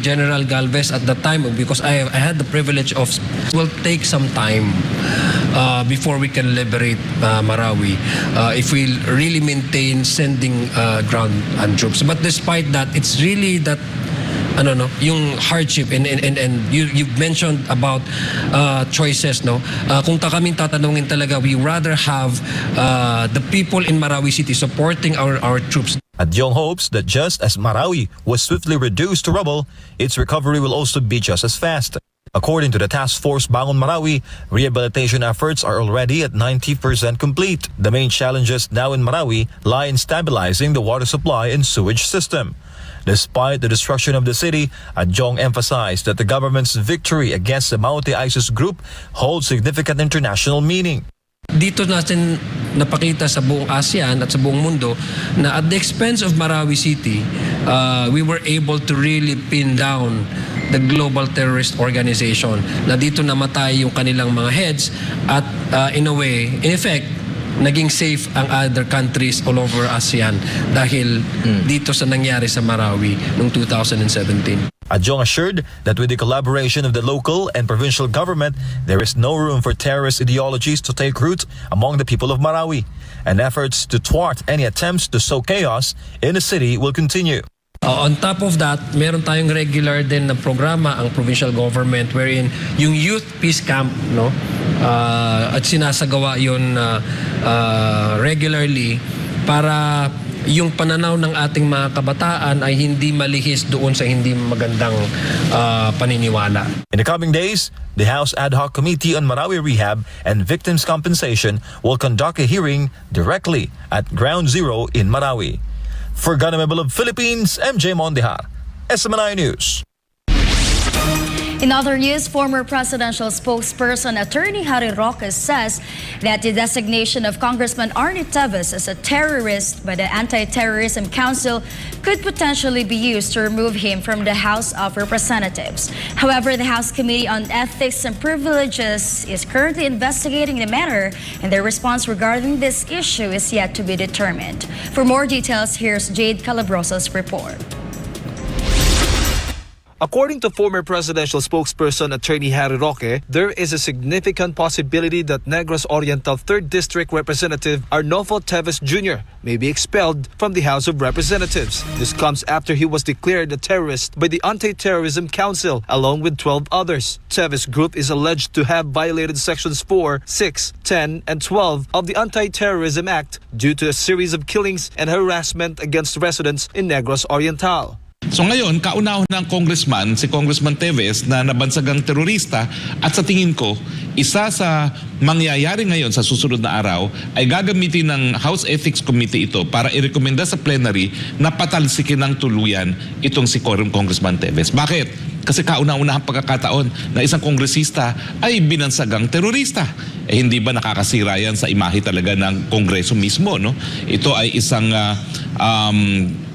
General Galvez at the time, because I had the privilege of, will take some time before we can liberate Marawi if we really maintain sending ground and troops. But despite that, it's really that yung hardship and you've mentioned about choices, no? Kung kaming tatanungin talaga, we rather have the people in Marawi City supporting our troops. Adyong hopes that just as Marawi was swiftly reduced to rubble, its recovery will also be just as fast. According to the Task Force Bangon Marawi, rehabilitation efforts are already at 90% complete. The main challenges now in Marawi lie in stabilizing the water supply and sewage system. Despite the destruction of the city, Adyong emphasized that the government's victory against the Maute ISIS group holds significant international meaning. Dito natin napakita sa buong ASEAN at sa buong mundo na at the expense of Marawi City, we were able to really pin down the global terrorist organization, na dito namatay yung kanilang mga heads at in a way, in effect, naging safe ang other countries all over ASEAN dahil dito sa nangyari sa Marawi noong 2017. Adyong assured that with the collaboration of the local and provincial government, there is no room for terrorist ideologies to take root among the people of Marawi, and efforts to thwart any attempts to sow chaos in the city will continue. On top of that, meron tayong regular din na programa ang provincial government wherein yung youth peace camp, no? At sinasagawa yun regularly para yung pananaw ng ating mga kabataan ay hindi malihis doon sa hindi magandang paniniwala. In the coming days, the House Ad Hoc Committee on Marawi Rehab and Victims Compensation will conduct a hearing directly at Ground Zero in Marawi. For Ganamebel of Philippines, MJ Mondihar, SMNI News. In other news, former presidential spokesperson Attorney Harry Roxas says that the designation of Congressman Arnie Teves as a terrorist by the Anti-Terrorism Council could potentially be used to remove him from the House of Representatives. However, the House Committee on Ethics and Privileges is currently investigating the matter, and their response regarding this issue is yet to be determined. For more details, here's Jade Calabrosa's report. According to former presidential spokesperson Attorney Harry Roque, there is a significant possibility that Negros Oriental 3rd District Representative Arnolfo Teves Jr. may be expelled from the House of Representatives. This comes after he was declared a terrorist by the Anti-Terrorism Council along with 12 others. Teves Group is alleged to have violated Sections 4, 6, 10, and 12 of the Anti-Terrorism Act due to a series of killings and harassment against residents in Negros Oriental. So ngayon, kauna-una ng congressman, si Congressman Teves na nabansagang terorista, at sa tingin ko, isa sa mangyayari ngayon sa susunod na araw ay gagamitin ng House Ethics Committee ito para irekomenda sa plenary na patalsikin ng tuluyan itong si Congressman Teves. Bakit? Kasi kauna-una ang pagkakataon na isang kongresista ay binansagang terorista. Hindi ba nakakasira yan sa imahe talaga ng Kongreso mismo, no? Ito ay isang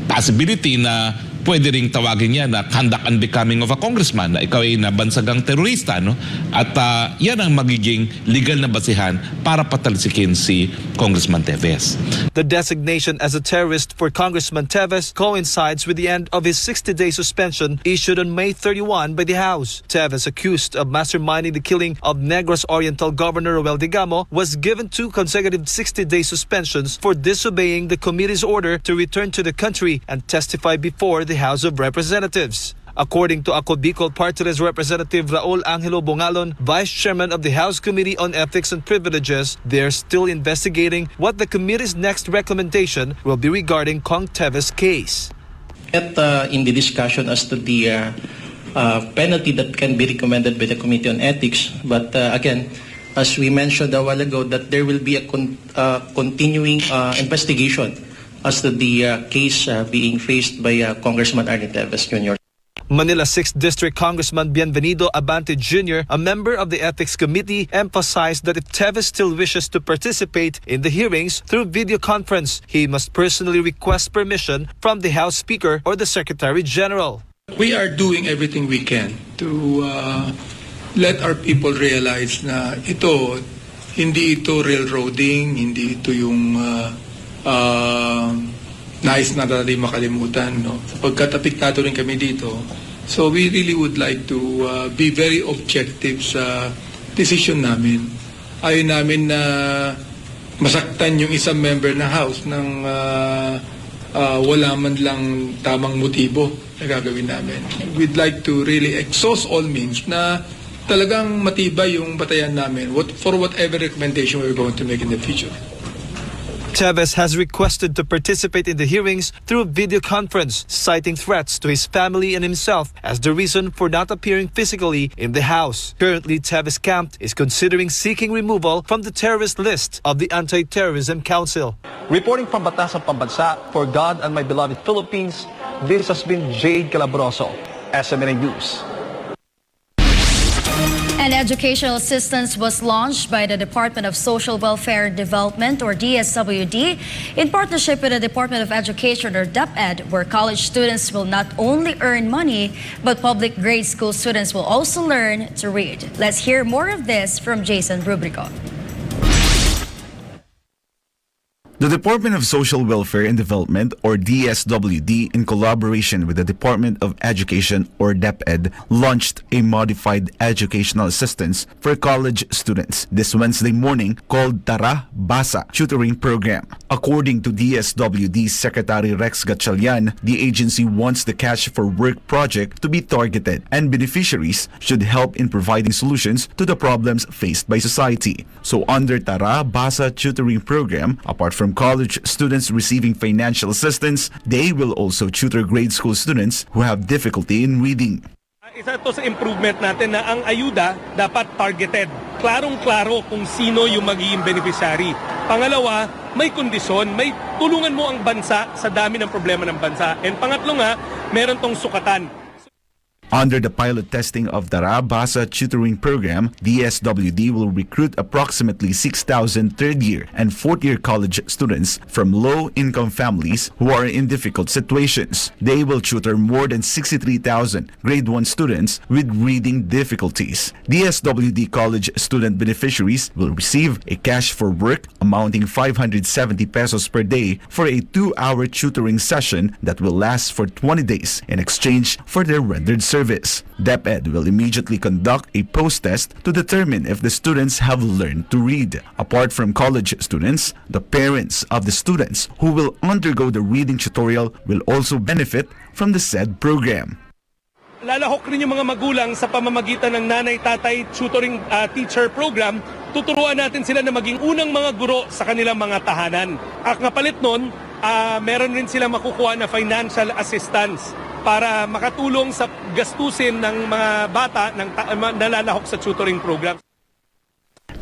possibility na pwede ring tawagin niya na conduct unbecoming of a congressman, na ikaw ay nabansagang terorista, no? At yan ang magiging legal na basihan para patalsikin si Congressman Teves. The designation as a terrorist for Congressman Teves coincides with the end of his 60-day suspension issued on May 31 by the House. Teves, accused of masterminding the killing of Negros Oriental Governor Roel Digamo, was given 2 consecutive 60-day suspensions for disobeying the committee's order to return to the country and testify before the House of Representatives. According to Ako Bicol Party List Representative Raul Angelo Bongalon, Vice Chairman of the House Committee on Ethics and Privileges, they're still investigating what the committee's next recommendation will be regarding Kong Teves' case. In the discussion as to the penalty that can be recommended by the Committee on Ethics, but again, as we mentioned a while ago, that there will be a continuing investigation as to the case being faced by Congressman Arnie Teves Jr. Manila 6th District Congressman Bienvenido Abante Jr., a member of the Ethics Committee, emphasized that if Teves still wishes to participate in the hearings through video conference, he must personally request permission from the House Speaker or the Secretary General. We are doing everything we can to let our people realize na hindi ito railroading, hindi ito yung nais na dali makalimutan, no? Sapagkat apektado rin kami dito So we really would like to be very objective sa decision namin. Ayaw namin na masaktan yung isang member ng House ng wala man lang tamang motibo na gagawin namin. We'd like to really exhaust all means na talagang matibay yung batayan namin for whatever recommendation we're going to make in the future. Teves has requested to participate in the hearings through a video conference, citing threats to his family and himself as the reason for not appearing physically in the House. Currently, Teves' camp is considering seeking removal from the terrorist list of the Anti-Terrorism Council. Reporting from Batasang Pambansa for God and my beloved Philippines, this has been Jade Calabroso, SMNI News. An educational assistance was launched by the Department of Social Welfare and Development, or DSWD, in partnership with the Department of Education, or DepEd, where college students will not only earn money, but public grade school students will also learn to read. Let's hear more of this from Jason Rubrico. The Department of Social Welfare and Development, or DSWD, in collaboration with the Department of Education, or DepEd, launched a modified educational assistance for college students this Wednesday morning called Tara Basa Tutoring Program. According to DSWD Secretary Rex Gatchalian, the agency wants the Cash for Work project to be targeted, and beneficiaries should help in providing solutions to the problems faced by society. So under Tara Basa Tutoring Program, apart from college students receiving financial assistance, they will also tutor grade school students who have difficulty in reading. Isa to sa improvement natin na ang ayuda dapat targeted. Klarong-klaro kung sino yung magiging beneficiary. Pangalawa, may kondisyon, may tulungan mo ang bansa sa dami ng problema ng bansa. And pangatlo nga, meron tong sukatan. Under the pilot testing of the Basa Tutoring Program, DSWD will recruit approximately 6,000 third-year and fourth-year college students from low-income families who are in difficult situations. They will tutor more than 63,000 grade 1 students with reading difficulties. DSWD college student beneficiaries will receive a cash for work amounting 570 pesos per day for a 2-hour tutoring session that will last for 20 days in exchange for their rendered service. DepEd will immediately conduct a post-test to determine if the students have learned to read. Apart from college students, the parents of the students who will undergo the reading tutorial will also benefit from the said program. Lalahok rin yung mga magulang sa pamamagitan ng nanay-tatay tutoring teacher program. Tuturuan natin sila na maging unang mga guro sa kanilang mga tahanan. At kapalit nun, meron rin sila makukuha na financial assistance para makatulong sa gastusin ng mga bata ng nalalahok sa tutoring program.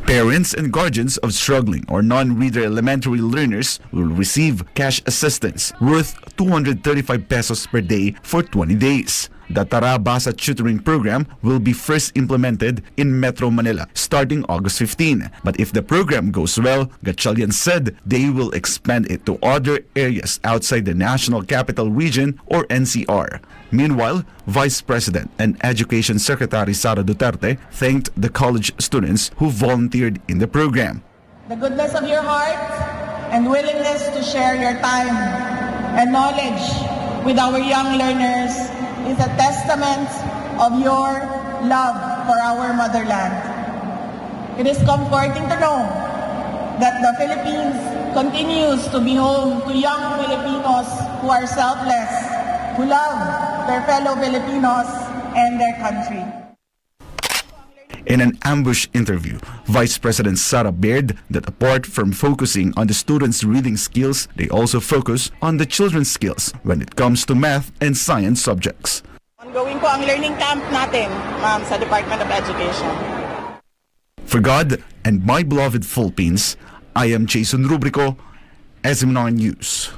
Parents and guardians of struggling or non-reader elementary learners will receive cash assistance worth 235 pesos per day for 20 days. The Tara Basa Tutoring Program will be first implemented in Metro Manila starting August 15. But if the program goes well, Gatchalian said they will expand it to other areas outside the National Capital Region, or NCR. Meanwhile, Vice President and Education Secretary Sara Duterte thanked the college students who volunteered in the program. The goodness of your heart and willingness to share your time and knowledge with our young learners is a testament of your love for our motherland. It is comforting to know that the Philippines continues to be home to young Filipinos who are selfless, who love their fellow Filipinos and their country. In an ambush interview, Vice President Sara bared that apart from focusing on the students' reading skills, they also focus on the children's skills when it comes to math and science subjects. Ongoing po ang learning camp natin, ma'am, sa Department of Education. For God and my beloved Philippines, I am Jason Rubrico, SMNI News.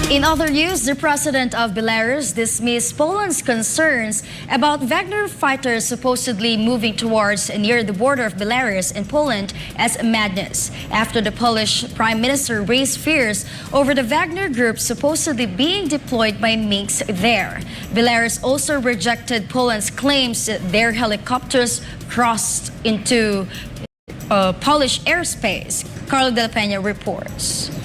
In other news, the president of Belarus dismissed Poland's concerns about Wagner fighters supposedly moving towards near the border of Belarus and Poland as madness, after the Polish prime minister raised fears over the Wagner group supposedly being deployed by Minsk there. Belarus also rejected Poland's claims that their helicopters crossed into Polish airspace. Carlo De La Peña reports.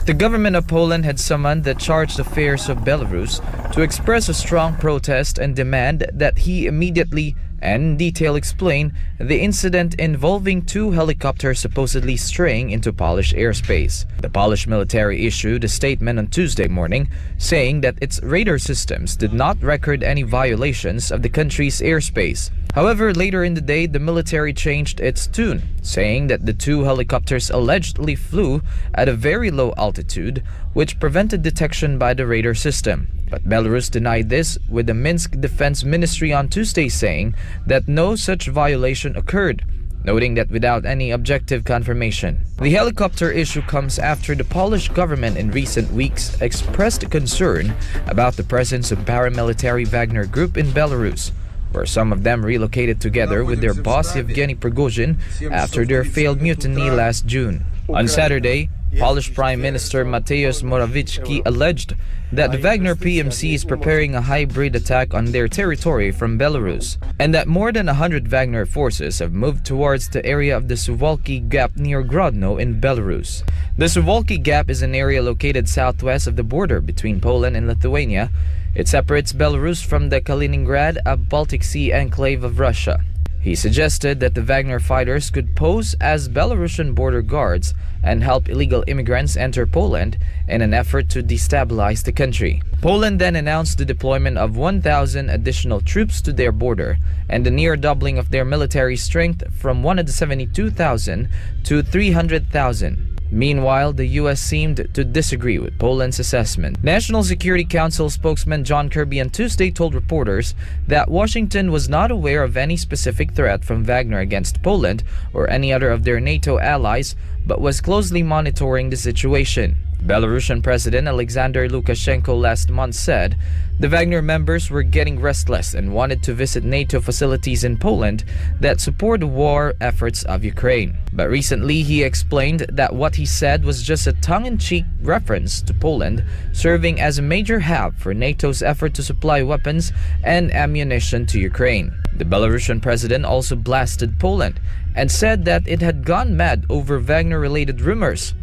The government of Poland had summoned the chargé d'affaires of Belarus to express a strong protest and demand that he immediately and in detail explain the incident involving 2 helicopters supposedly straying into Polish airspace. The Polish military issued a statement on Tuesday morning saying that its radar systems did not record any violations of the country's airspace. However, later in the day, the military changed its tune, saying that the 2 helicopters allegedly flew at a very low altitude, which prevented detection by the radar system. But Belarus denied this, with the Minsk Defense Ministry on Tuesday saying that no such violation occurred, noting that without any objective confirmation. The helicopter issue comes after the Polish government in recent weeks expressed concern about the presence of paramilitary Wagner group in Belarus, where some of them relocated together with their boss Yevgeny Prigozhin after their failed mutiny last June. On Saturday, Polish Prime Minister Mateusz Morawiecki alleged that the Wagner PMC is preparing a hybrid attack on their territory from Belarus, and that more than 100 Wagner forces have moved towards the area of the Suwalki Gap near Grodno in Belarus. The Suwalki Gap is an area located southwest of the border between Poland and Lithuania. It separates Belarus from the Kaliningrad, a Baltic Sea enclave of Russia. He suggested that the Wagner fighters could pose as Belarusian border guards and help illegal immigrants enter Poland in an effort to destabilize the country. Poland then announced the deployment of 1,000 additional troops to their border and the near doubling of their military strength from 172,000 to 300,000. Meanwhile, the U.S. seemed to disagree with Poland's assessment. National Security Council spokesman John Kirby on Tuesday told reporters that Washington was not aware of any specific threat from Wagner against Poland or any other of their NATO allies, but was closely monitoring the situation. Belarusian President Alexander Lukashenko last month said the Wagner members were getting restless and wanted to visit NATO facilities in Poland that support the war efforts of Ukraine. But recently he explained that what he said was just a tongue-in-cheek reference to Poland serving as a major hub for NATO's effort to supply weapons and ammunition to Ukraine. The Belarusian president also blasted Poland and said that it had gone mad over Wagner-related rumors.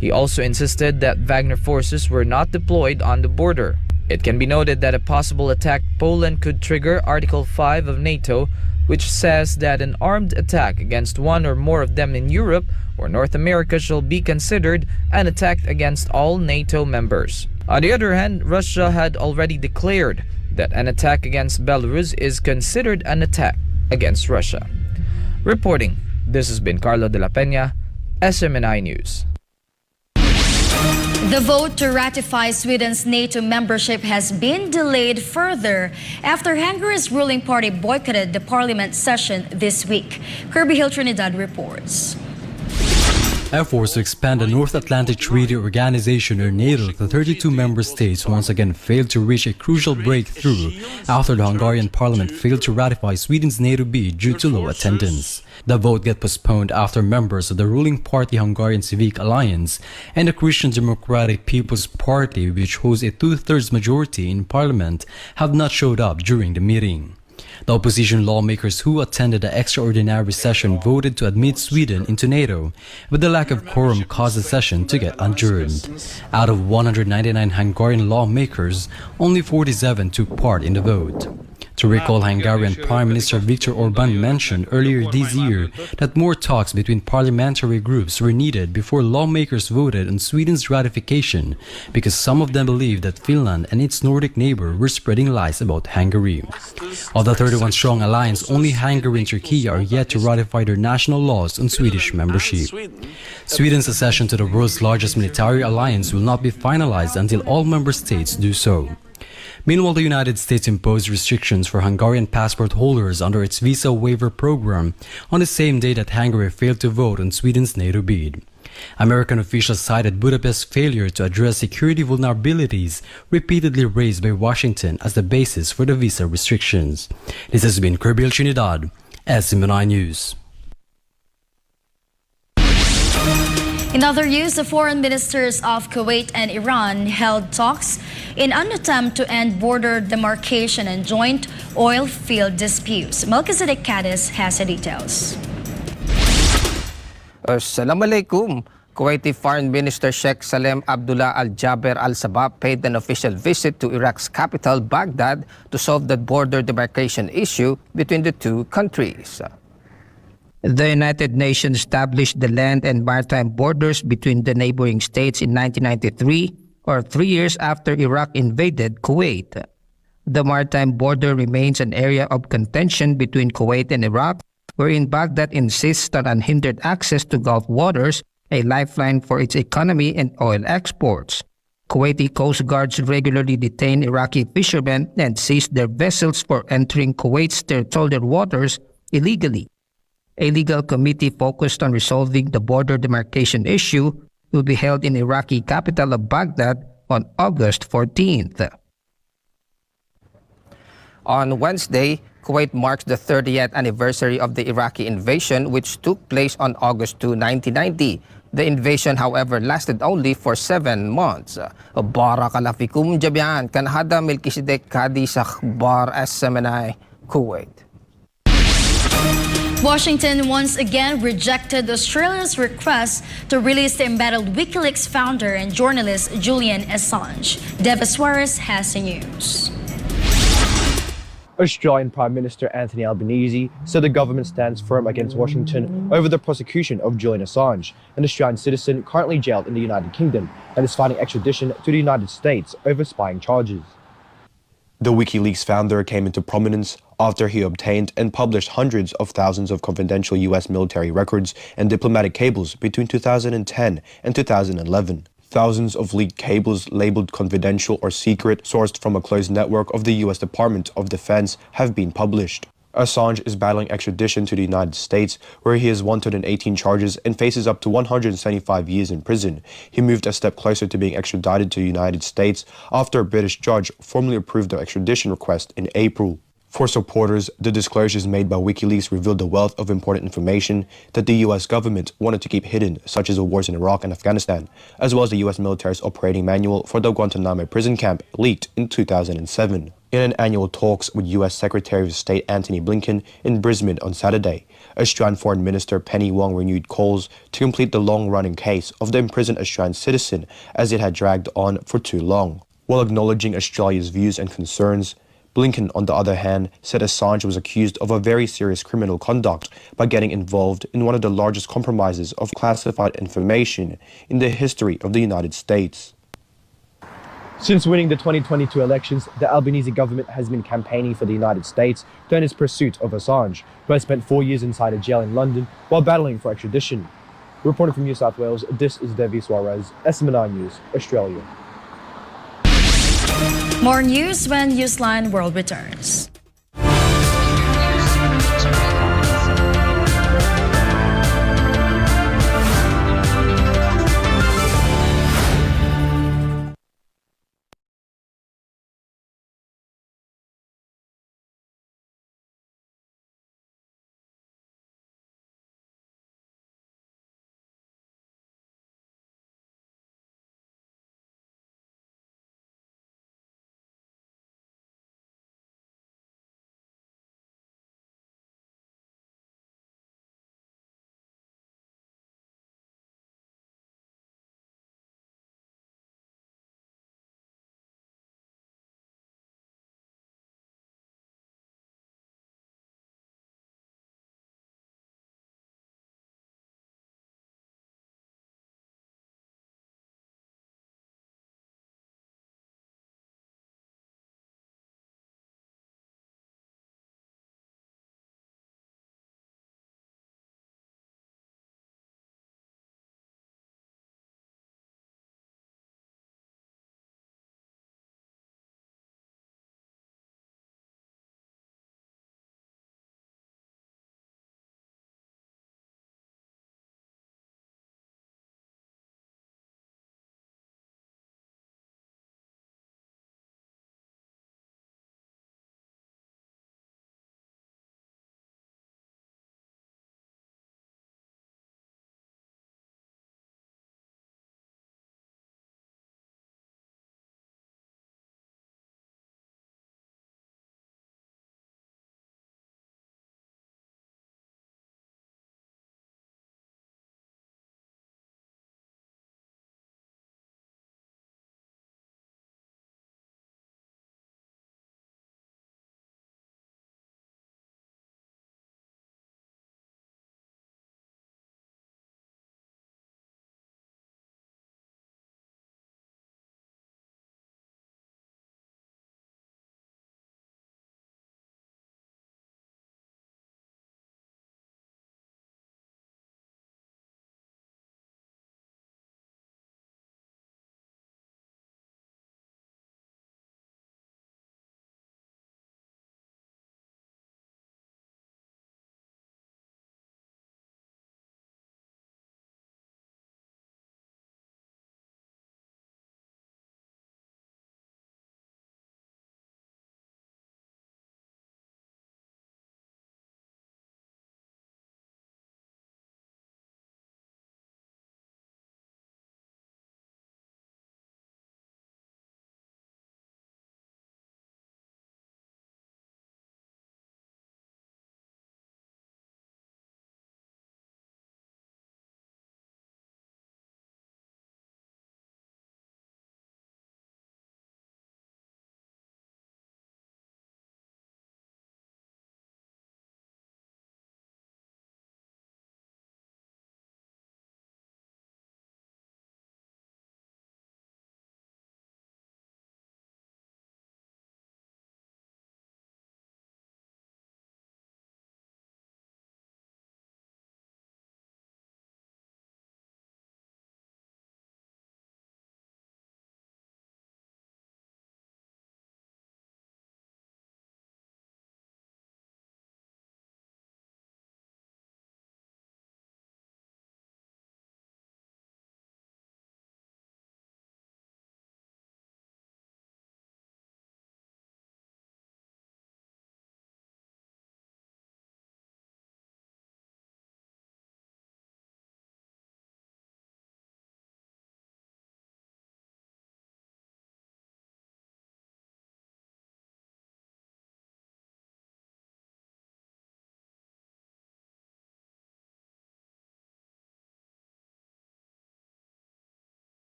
He also insisted that Wagner forces were not deployed on the border. It can be noted that a possible attack Poland could trigger Article 5 of NATO, which says that an armed attack against one or more of them in Europe or North America shall be considered an attack against all NATO members. On the other hand, Russia had already declared that an attack against Belarus is considered an attack against Russia. Reporting, this has been Carlo de la Peña, SMNI News. The vote to ratify Sweden's NATO membership has been delayed further after Hungary's ruling party boycotted the parliament session this week. Kirby Hill Trinidad reports. Efforts to expand the North Atlantic Treaty Organization or NATO to 32 member states once again failed to reach a crucial breakthrough after the Hungarian parliament failed to ratify Sweden's NATO bid due to low attendance. The vote got postponed after members of the ruling party Hungarian Civic Alliance and the Christian Democratic People's Party, which holds a two-thirds majority in parliament, have not showed up during the meeting. The opposition lawmakers who attended the extraordinary session voted to admit Sweden into NATO, but the lack of quorum caused the session to get adjourned. Out of 199 Hungarian lawmakers, only 47 took part in the vote. To recall, Hungarian Prime Minister Viktor Orban mentioned earlier this year that more talks between parliamentary groups were needed before lawmakers voted on Sweden's ratification because some of them believed that Finland and its Nordic neighbor were spreading lies about Hungary. Of the 31-strong alliance, only Hungary and Turkey are yet to ratify their national laws on Swedish membership. Sweden's accession to the world's largest military alliance will not be finalized until all member states do so. Meanwhile, the United States imposed restrictions for Hungarian passport holders under its visa waiver program on the same day that Hungary failed to vote on Sweden's NATO bid. American officials cited Budapest's failure to address security vulnerabilities repeatedly raised by Washington as the basis for the visa restrictions. This has been Kirby Hill Trinidad, SMNI News. In other news, the foreign ministers of Kuwait and Iran held talks in an attempt to end border demarcation and joint oil field disputes. Melchizedek Cadiz has the details. Assalamualaikum. Kuwaiti Foreign Minister Sheikh Salem Abdullah Al-Jaber Al-Sabah paid an official visit to Iraq's capital, Baghdad, to solve the border demarcation issue between the two countries. The United Nations established the land and maritime borders between the neighboring states in 1993, or 3 years after Iraq invaded Kuwait. The maritime border remains an area of contention between Kuwait and Iraq, wherein Baghdad insists on unhindered access to Gulf waters, a lifeline for its economy and oil exports. Kuwaiti coast guards regularly detain Iraqi fishermen and seize their vessels for entering Kuwait's territorial waters illegally. A legal committee focused on resolving the border demarcation issue will be held in Iraqi capital of Baghdad on August 14th. On Wednesday, Kuwait marks the 30th anniversary of the Iraqi invasion, which took place on August 2, 1990. The invasion, however, lasted only for 7 months. Barakalafikum Jabian, Kanhada Melkisedek Kadi sa Akhbar SMNI, Kuwait. Washington once again rejected Australia's request to release the embattled WikiLeaks founder and journalist Julian Assange. Deva Suarez has the news. Australian Prime Minister Anthony Albanese said the government stands firm against Washington over the prosecution of Julian Assange, an Australian citizen currently jailed in the United Kingdom and is fighting extradition to the United States over spying charges. The WikiLeaks founder came into prominence after he obtained and published hundreds of thousands of confidential U.S. military records and diplomatic cables between 2010 and 2011. Thousands of leaked cables labeled confidential or secret, sourced from a closed network of the U.S. Department of Defense, have been published. Assange is battling extradition to the United States, where he is wanted in 18 charges and faces up to 175 years in prison. He moved a step closer to being extradited to the United States after a British judge formally approved the extradition request in April. For supporters, the disclosures made by WikiLeaks revealed the wealth of important information that the U.S. government wanted to keep hidden, such as the wars in Iraq and Afghanistan, as well as the U.S. military's operating manual for the Guantanamo prison camp leaked in 2007. In an annual talks with U.S. Secretary of State Antony Blinken in Brisbane on Saturday, Australian Foreign Minister Penny Wong renewed calls to complete the long-running case of the imprisoned Australian citizen, as it had dragged on for too long. While acknowledging Australia's views and concerns, Blinken, on the other hand, said Assange was accused of a very serious criminal conduct by getting involved in one of the largest compromises of classified information in the history of the United States. Since winning the 2022 elections, the Albanese government has been campaigning for the United States to end its pursuit of Assange, who has spent 4 years inside a jail in London while battling for extradition. Reporting from New South Wales, this is Devi Suarez, SMNI News, Australia. More news when Newsline World returns.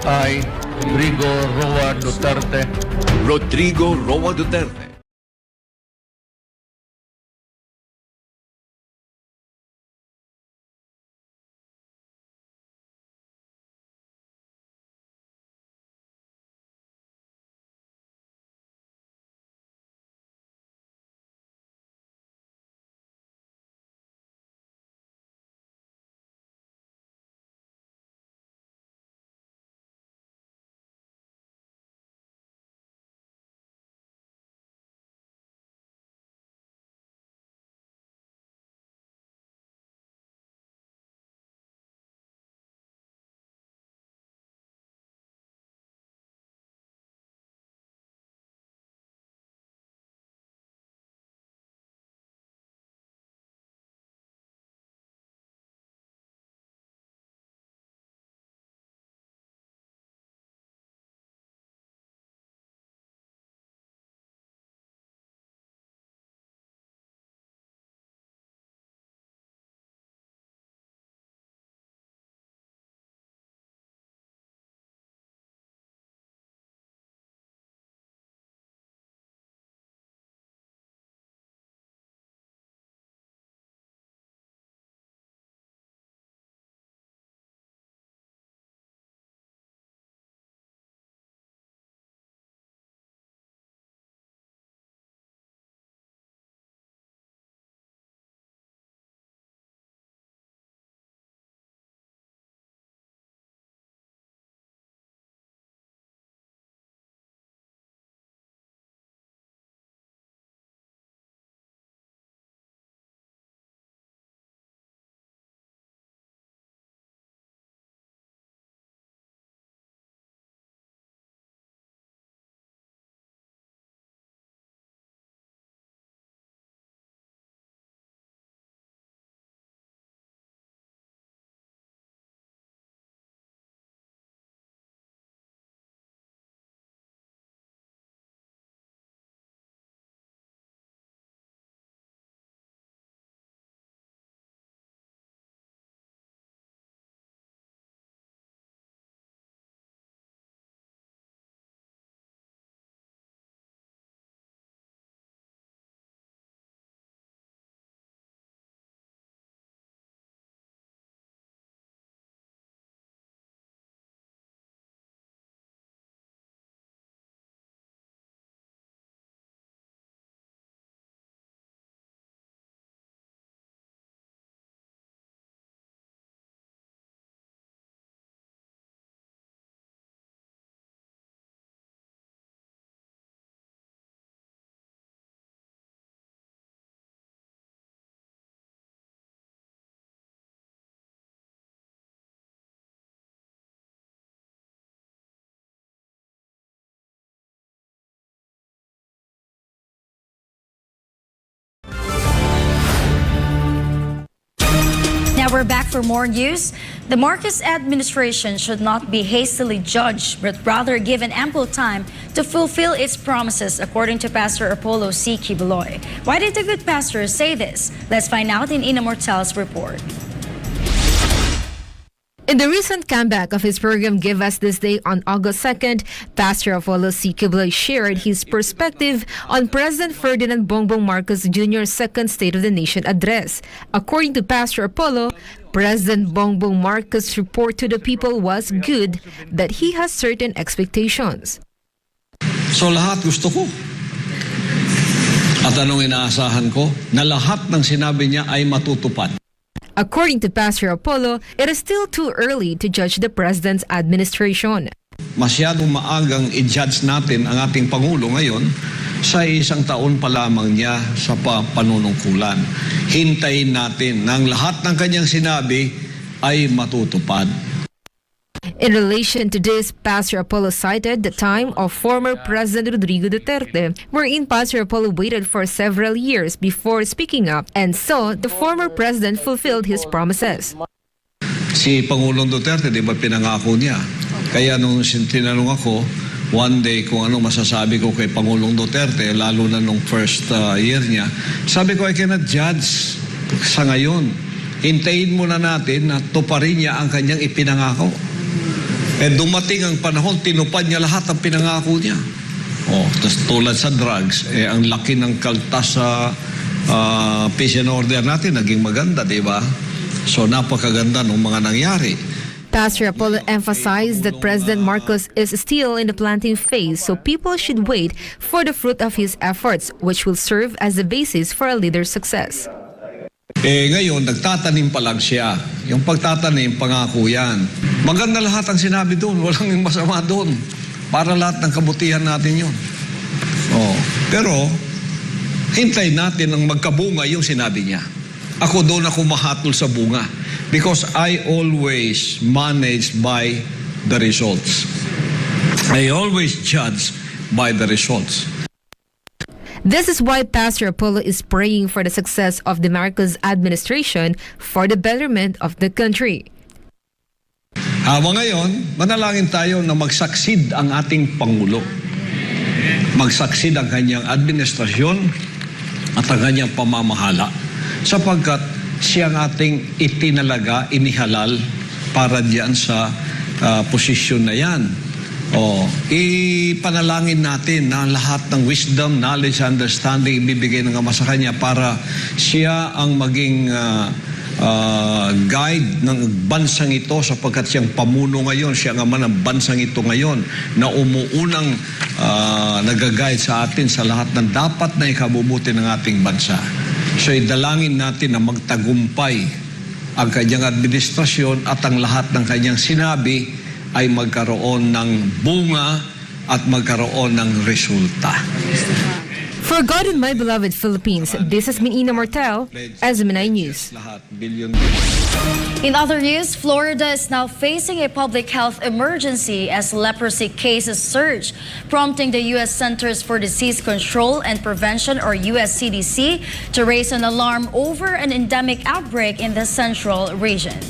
I, Rodrigo Roa Duterte. Rodrigo Roa Duterte. Now we're back for more news. The Marcos administration should not be hastily judged, but rather given ample time to fulfill its promises, according to Pastor Apollo C. Cablelink. Why did the good pastor say this? Let's find out in Ina Mortel's report. In the recent comeback of his program Give Us This Day on August 2nd, Pastor Apollo C. Cablelink shared his perspective on President Ferdinand Bongbong Marcos Jr.'s second State of the Nation address. According to Pastor Apollo, President Bongbong Marcos' report to the people was good, that he has certain expectations. So lahat gusto ko. At anong inaasahan ko? Na lahat ng sinabi niya ay matutupad. According to Pastor Apollo, it is still too early to judge the President's administration. Masyadong maagang i-judge natin ang ating Pangulo ngayon sa isang taon pa lamang niya sa panunungkulan. Hintayin natin na ang lahat ng kanyang sinabi ay matutupad. In relation to this, Pastor Apollo cited the time of former President Rodrigo Duterte, wherein Pastor Apollo waited for several years before speaking up, and so the former president fulfilled his promises. Si Pangulong Duterte, di ba pinangako niya? Kaya nung tinanong ako, one day kung ano masasabi ko kay Pangulong Duterte, lalo na nung first year niya, sabi ko, I cannot judge sa ngayon. Hintayin muna natin na tuparin niya ang kanyang ipinangako. Dumating ang panahon, tinupad niya lahat ng pinangako niya. Tas tulad sa drugs, ang laki ng kaltas sa peace and order natin, naging maganda, di ba? So napakaganda ng mga nangyari. Pastor Apollo emphasized that President Marcos is still in the planting phase, so people should wait for the fruit of his efforts, which will serve as the basis for a leader's success. Ngayon, nagtatanim pa lang siya. Yung pagtatanim, pangako yan. Maganda lahat ang sinabi doon. Walang masama doon. Para lahat ng kabutihan natin yun. Pero, hintayin natin ang magkabunga yung sinabi niya. Ako doon ako mahatol sa bunga. Because I always manage by the results. I always judge by the results. This is why Pastor Apollo is praying for the success of the Marcos administration for the betterment of the country. Habang ngayon, manalangin tayo na magsaksid ang ating Pangulo. Magsaksid ang kanyang administrasyon at ang kanyang pamamahala. Sapagkat siyang ating itinalaga, inihalal para diyan sa posisyon na yan. Ipanalangin natin na lahat ng wisdom, knowledge, understanding ibibigay ng Ama sa kanya para siya ang maging guide ng bansang ito sapagkat siyang pamuno ngayon, siya ang ama ng bansang ito ngayon na umuunang nag-guide sa atin sa lahat ng dapat na ikabubuti ng ating bansa. So idalangin natin na magtagumpay ang kanyang administrasyon at ang lahat ng kanyang sinabi ay magkaroon ng bunga at magkaroon ng resulta. For God and my beloved Philippines, this has been Ina Martel, SMNI News. In other news, Florida is now facing a public health emergency as leprosy cases surge, prompting the U.S. Centers for Disease Control and Prevention, or US CDC, to raise an alarm over an endemic outbreak in the central region.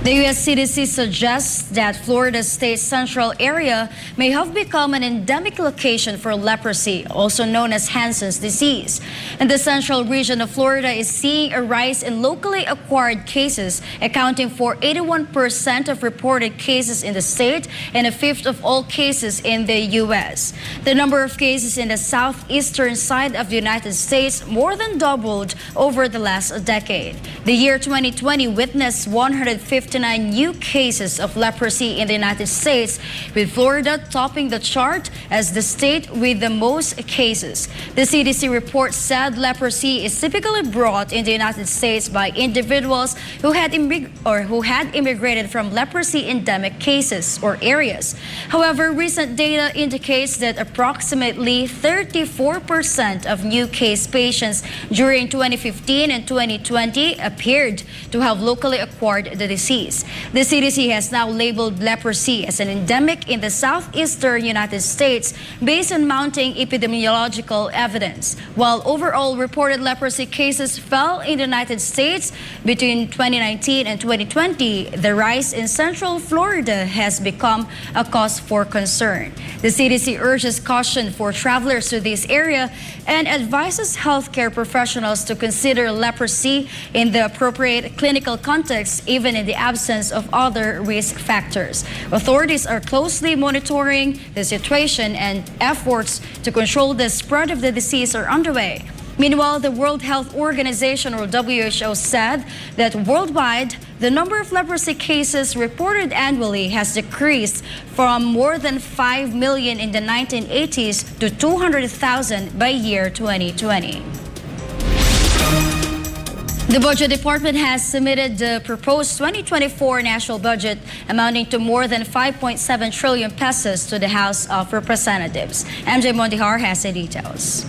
The U.S. CDC suggests that Florida's state central area may have become an endemic location for leprosy, also known as Hansen's disease. And the central region of Florida is seeing a rise in locally acquired cases, accounting for 81% of reported cases in the state and a fifth of all cases in the U.S. The number of cases in the southeastern side of the United States more than doubled over the last decade. The year 2020 witnessed 159 new cases of leprosy in the United States, with Florida topping the chart as the state with the most cases. The CDC report said leprosy is typically brought in the United States by individuals who had immigrated from leprosy endemic cases or areas. However, recent data indicates that approximately 34% of new case patients during 2015 and 2020 appeared to have locally acquired the disease. The CDC has now labeled leprosy as an endemic in the southeastern United States based on mounting epidemiological evidence. While overall reported leprosy cases fell in the United States between 2019 and 2020, the rise in central Florida has become a cause for concern. The CDC urges caution for travelers to this area and advises healthcare professionals to consider leprosy in the appropriate clinical context, even in the absence of other risk factors. Authorities are closely monitoring the situation and efforts to control the spread of the disease are underway. Meanwhile, the World Health Organization, or WHO, said that worldwide, the number of leprosy cases reported annually has decreased from more than 5 million in the 1980s to 200,000 by year 2020. The Budget Department has submitted the proposed 2024 national budget amounting to more than 5.7 trillion pesos to the House of Representatives. MJ Mondihar has the details.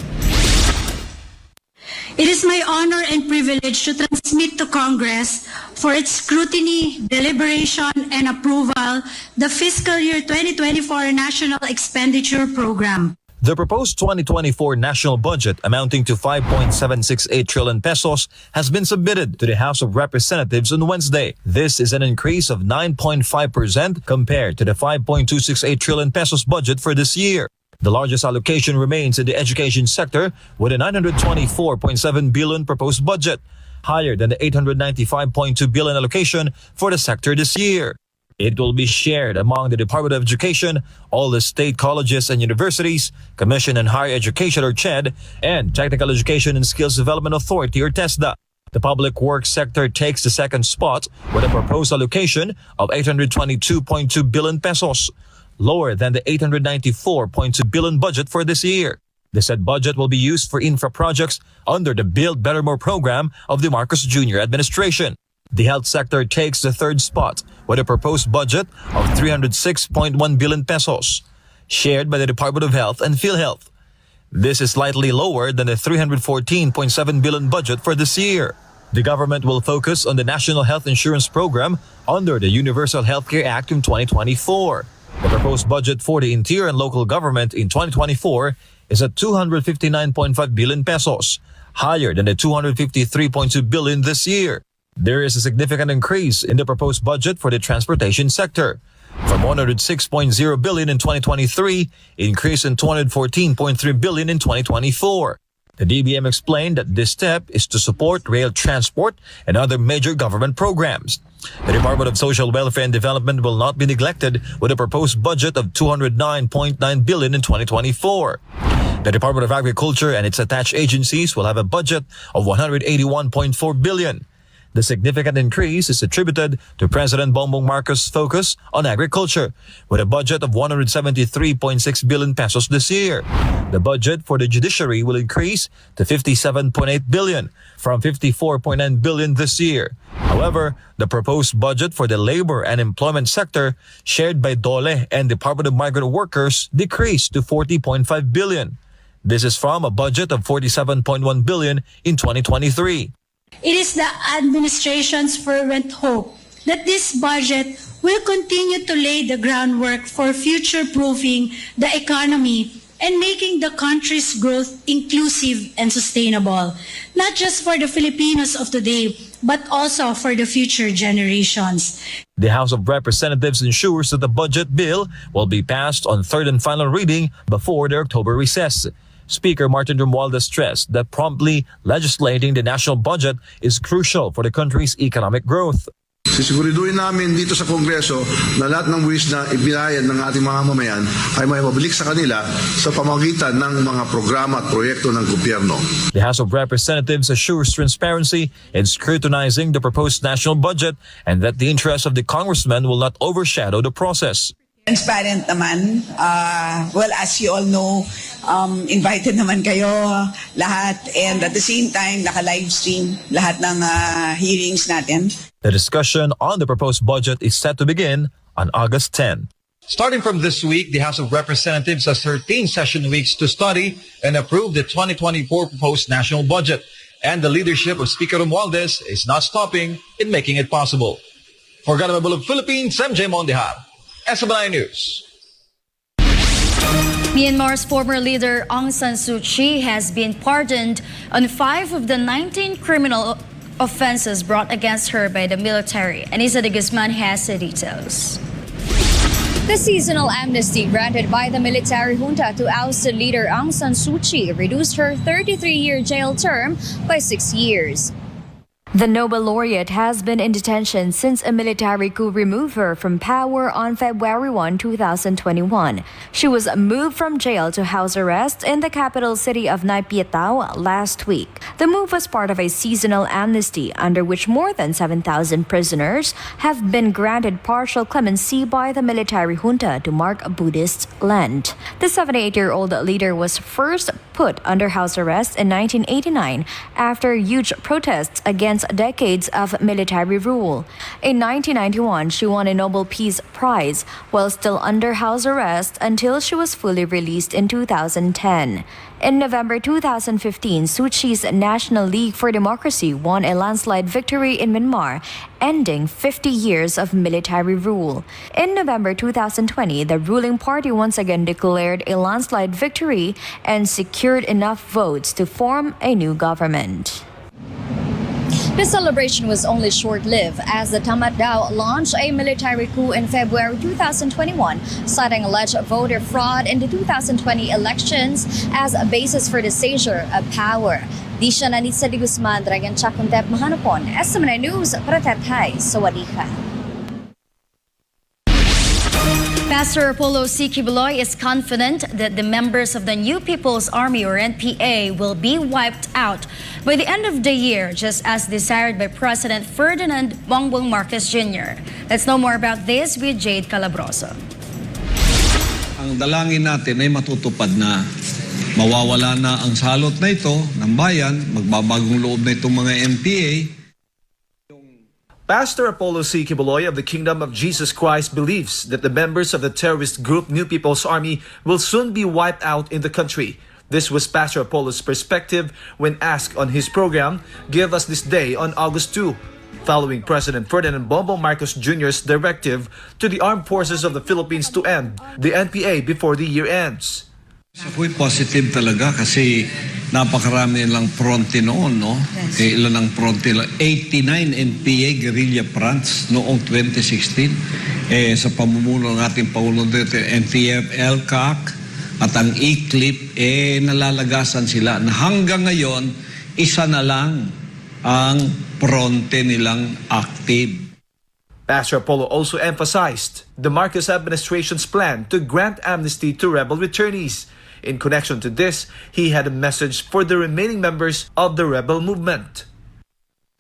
It is my honor and privilege to transmit to Congress for its scrutiny, deliberation, and approval the fiscal year 2024 National Expenditure Program. The proposed 2024 national budget amounting to 5.768 trillion pesos has been submitted to the House of Representatives on Wednesday. This is an increase of 9.5% compared to the 5.268 trillion pesos budget for this year. The largest allocation remains in the education sector with a 924.7 billion proposed budget, higher than the 895.2 billion allocation for the sector this year. It will be shared among the Department of Education, all the state colleges and universities, Commission on Higher Education or CHED, and Technical Education and Skills Development Authority or TESDA. The public works sector takes the second spot with a proposed allocation of 822.2 billion pesos, lower than the 894.2 billion budget for this year. The said budget will be used for infra projects under the Build Better More program of the Marcos Jr. administration. The health sector takes the third spot with a proposed budget of 306.1 billion pesos, shared by the Department of Health and PhilHealth. This is slightly lower than the 314.7 billion budget for this year. The government will focus on the National Health Insurance Program under the Universal Healthcare Act in 2024. The proposed budget for the interior and local government in 2024 is at 259.5 billion pesos, higher than the 253.2 billion this year. There is a significant increase in the proposed budget for the transportation sector, from 106.0 billion in 2023, increase in 214.3 billion in 2024. The DBM explained that this step is to support rail transport and other major government programs. The Department of Social Welfare and Development will not be neglected with a proposed budget of 209.9 billion in 2024. The Department of Agriculture and its attached agencies will have a budget of 181.4 billion. The significant increase is attributed to President Bongbong Marcos' focus on agriculture, with a budget of 173.6 billion pesos this year. The budget for the judiciary will increase to 57.8 billion from 54.9 billion this year. However, the proposed budget for the labor and employment sector, shared by DOLE and Department of Migrant Workers, decreased to 40.5 billion. This is from a budget of 47.1 billion in 2023. It is the administration's fervent hope that this budget will continue to lay the groundwork for future-proofing the economy and making the country's growth inclusive and sustainable, not just for the Filipinos of today, but also for the future generations. The House of Representatives ensures that the budget bill will be passed on third and final reading before the October recess. Speaker Martin Romualdez stressed that promptly legislating the national budget is crucial for the country's economic growth. Sisiguriduhin namin dito sa Kongreso na lahat ng buwis na ibinayad ng ating mga mamayan ay may mabalik sa kanila sa pamamagitan ng mga programa at proyekto ng gobyerno. The House of Representatives assures transparency in scrutinizing the proposed national budget and that the interests of the congressmen will not overshadow the process. Transparent naman. Well, as you all know, invited naman kayo lahat, and at the same time, naka-live stream lahat ng hearings natin. The discussion on the proposed budget is set to begin on August 10. Starting from this week, the House of Representatives has 13 session weeks to study and approve the 2024 proposed national budget. And the leadership of Speaker Romualdez is not stopping in making it possible. For Government of Philippines, MJ Mondihar, SMNI News. Myanmar's former leader Aung San Suu Kyi has been pardoned on 5 of the 19 criminal offenses brought against her by the military. Anissa de Guzman has the details. The seasonal amnesty granted by the military junta to ousted leader Aung San Suu Kyi reduced her 33-year jail term by 6 years. The Nobel laureate has been in detention since a military coup removed her from power on February 1, 2021. She was moved from jail to house arrest in the capital city of Naypyidaw last week. The move was part of a seasonal amnesty under which more than 7,000 prisoners have been granted partial clemency by the military junta to mark a Buddhist Lent. The 78-year-old leader was first put under house arrest in 1989 after huge protests against decades of military rule. In 1991, she won a Nobel Peace Prize while still under house arrest until she was fully released in 2010. In November 2015, Suu Kyi's National League for Democracy won a landslide victory in Myanmar, ending 50 years of military rule. In November 2020, the ruling party once again declared a landslide victory and secured enough votes to form a new government. The celebration was only short-lived as the Tatmadaw launched a military coup in February 2021, citing alleged voter fraud in the 2020 elections as a basis for the seizure of power. Di siya Anissa de Guzman, Dragan Chakuntep Mahanapon, SMNI News, para Tatay, Sawadika. Pastor Apollo C. Kibuloy is confident that the members of the New People's Army or NPA will be wiped out by the end of the year, just as desired by President Ferdinand Bongbong Marcos Jr. Let's know more about this with Jade Calabroso. Ang dalangin natin ay matutupad na. Mawawala na ang salot na ito ng bayan, magbabagong loob na itong mga NPA. Pastor Apollo C. Kibuloy of the Kingdom of Jesus Christ believes that the members of the terrorist group New People's Army will soon be wiped out in the country. This was Pastor Apollo's perspective when asked on his program, Give Us This Day on August 2, following President Ferdinand Bongbong Marcos Jr.'s directive to the armed forces of the Philippines to end the NPA before the year ends. Ako'y positive talaga kasi napakarami lang fronte noon, no? Yes. Ilan ang fronte lang? 89 NPA guerrilla fronts noong 2016. Sa pamumuno ng ating Pangulong Duterte, NTF, LCAC at ang ICLIP, nalalagasan sila na hanggang ngayon, isa na lang ang fronte nilang active. Pastor Apollo also emphasized the Marcos administration's plan to grant amnesty to rebel returnees. In connection to this, he had a message for the remaining members of the rebel movement.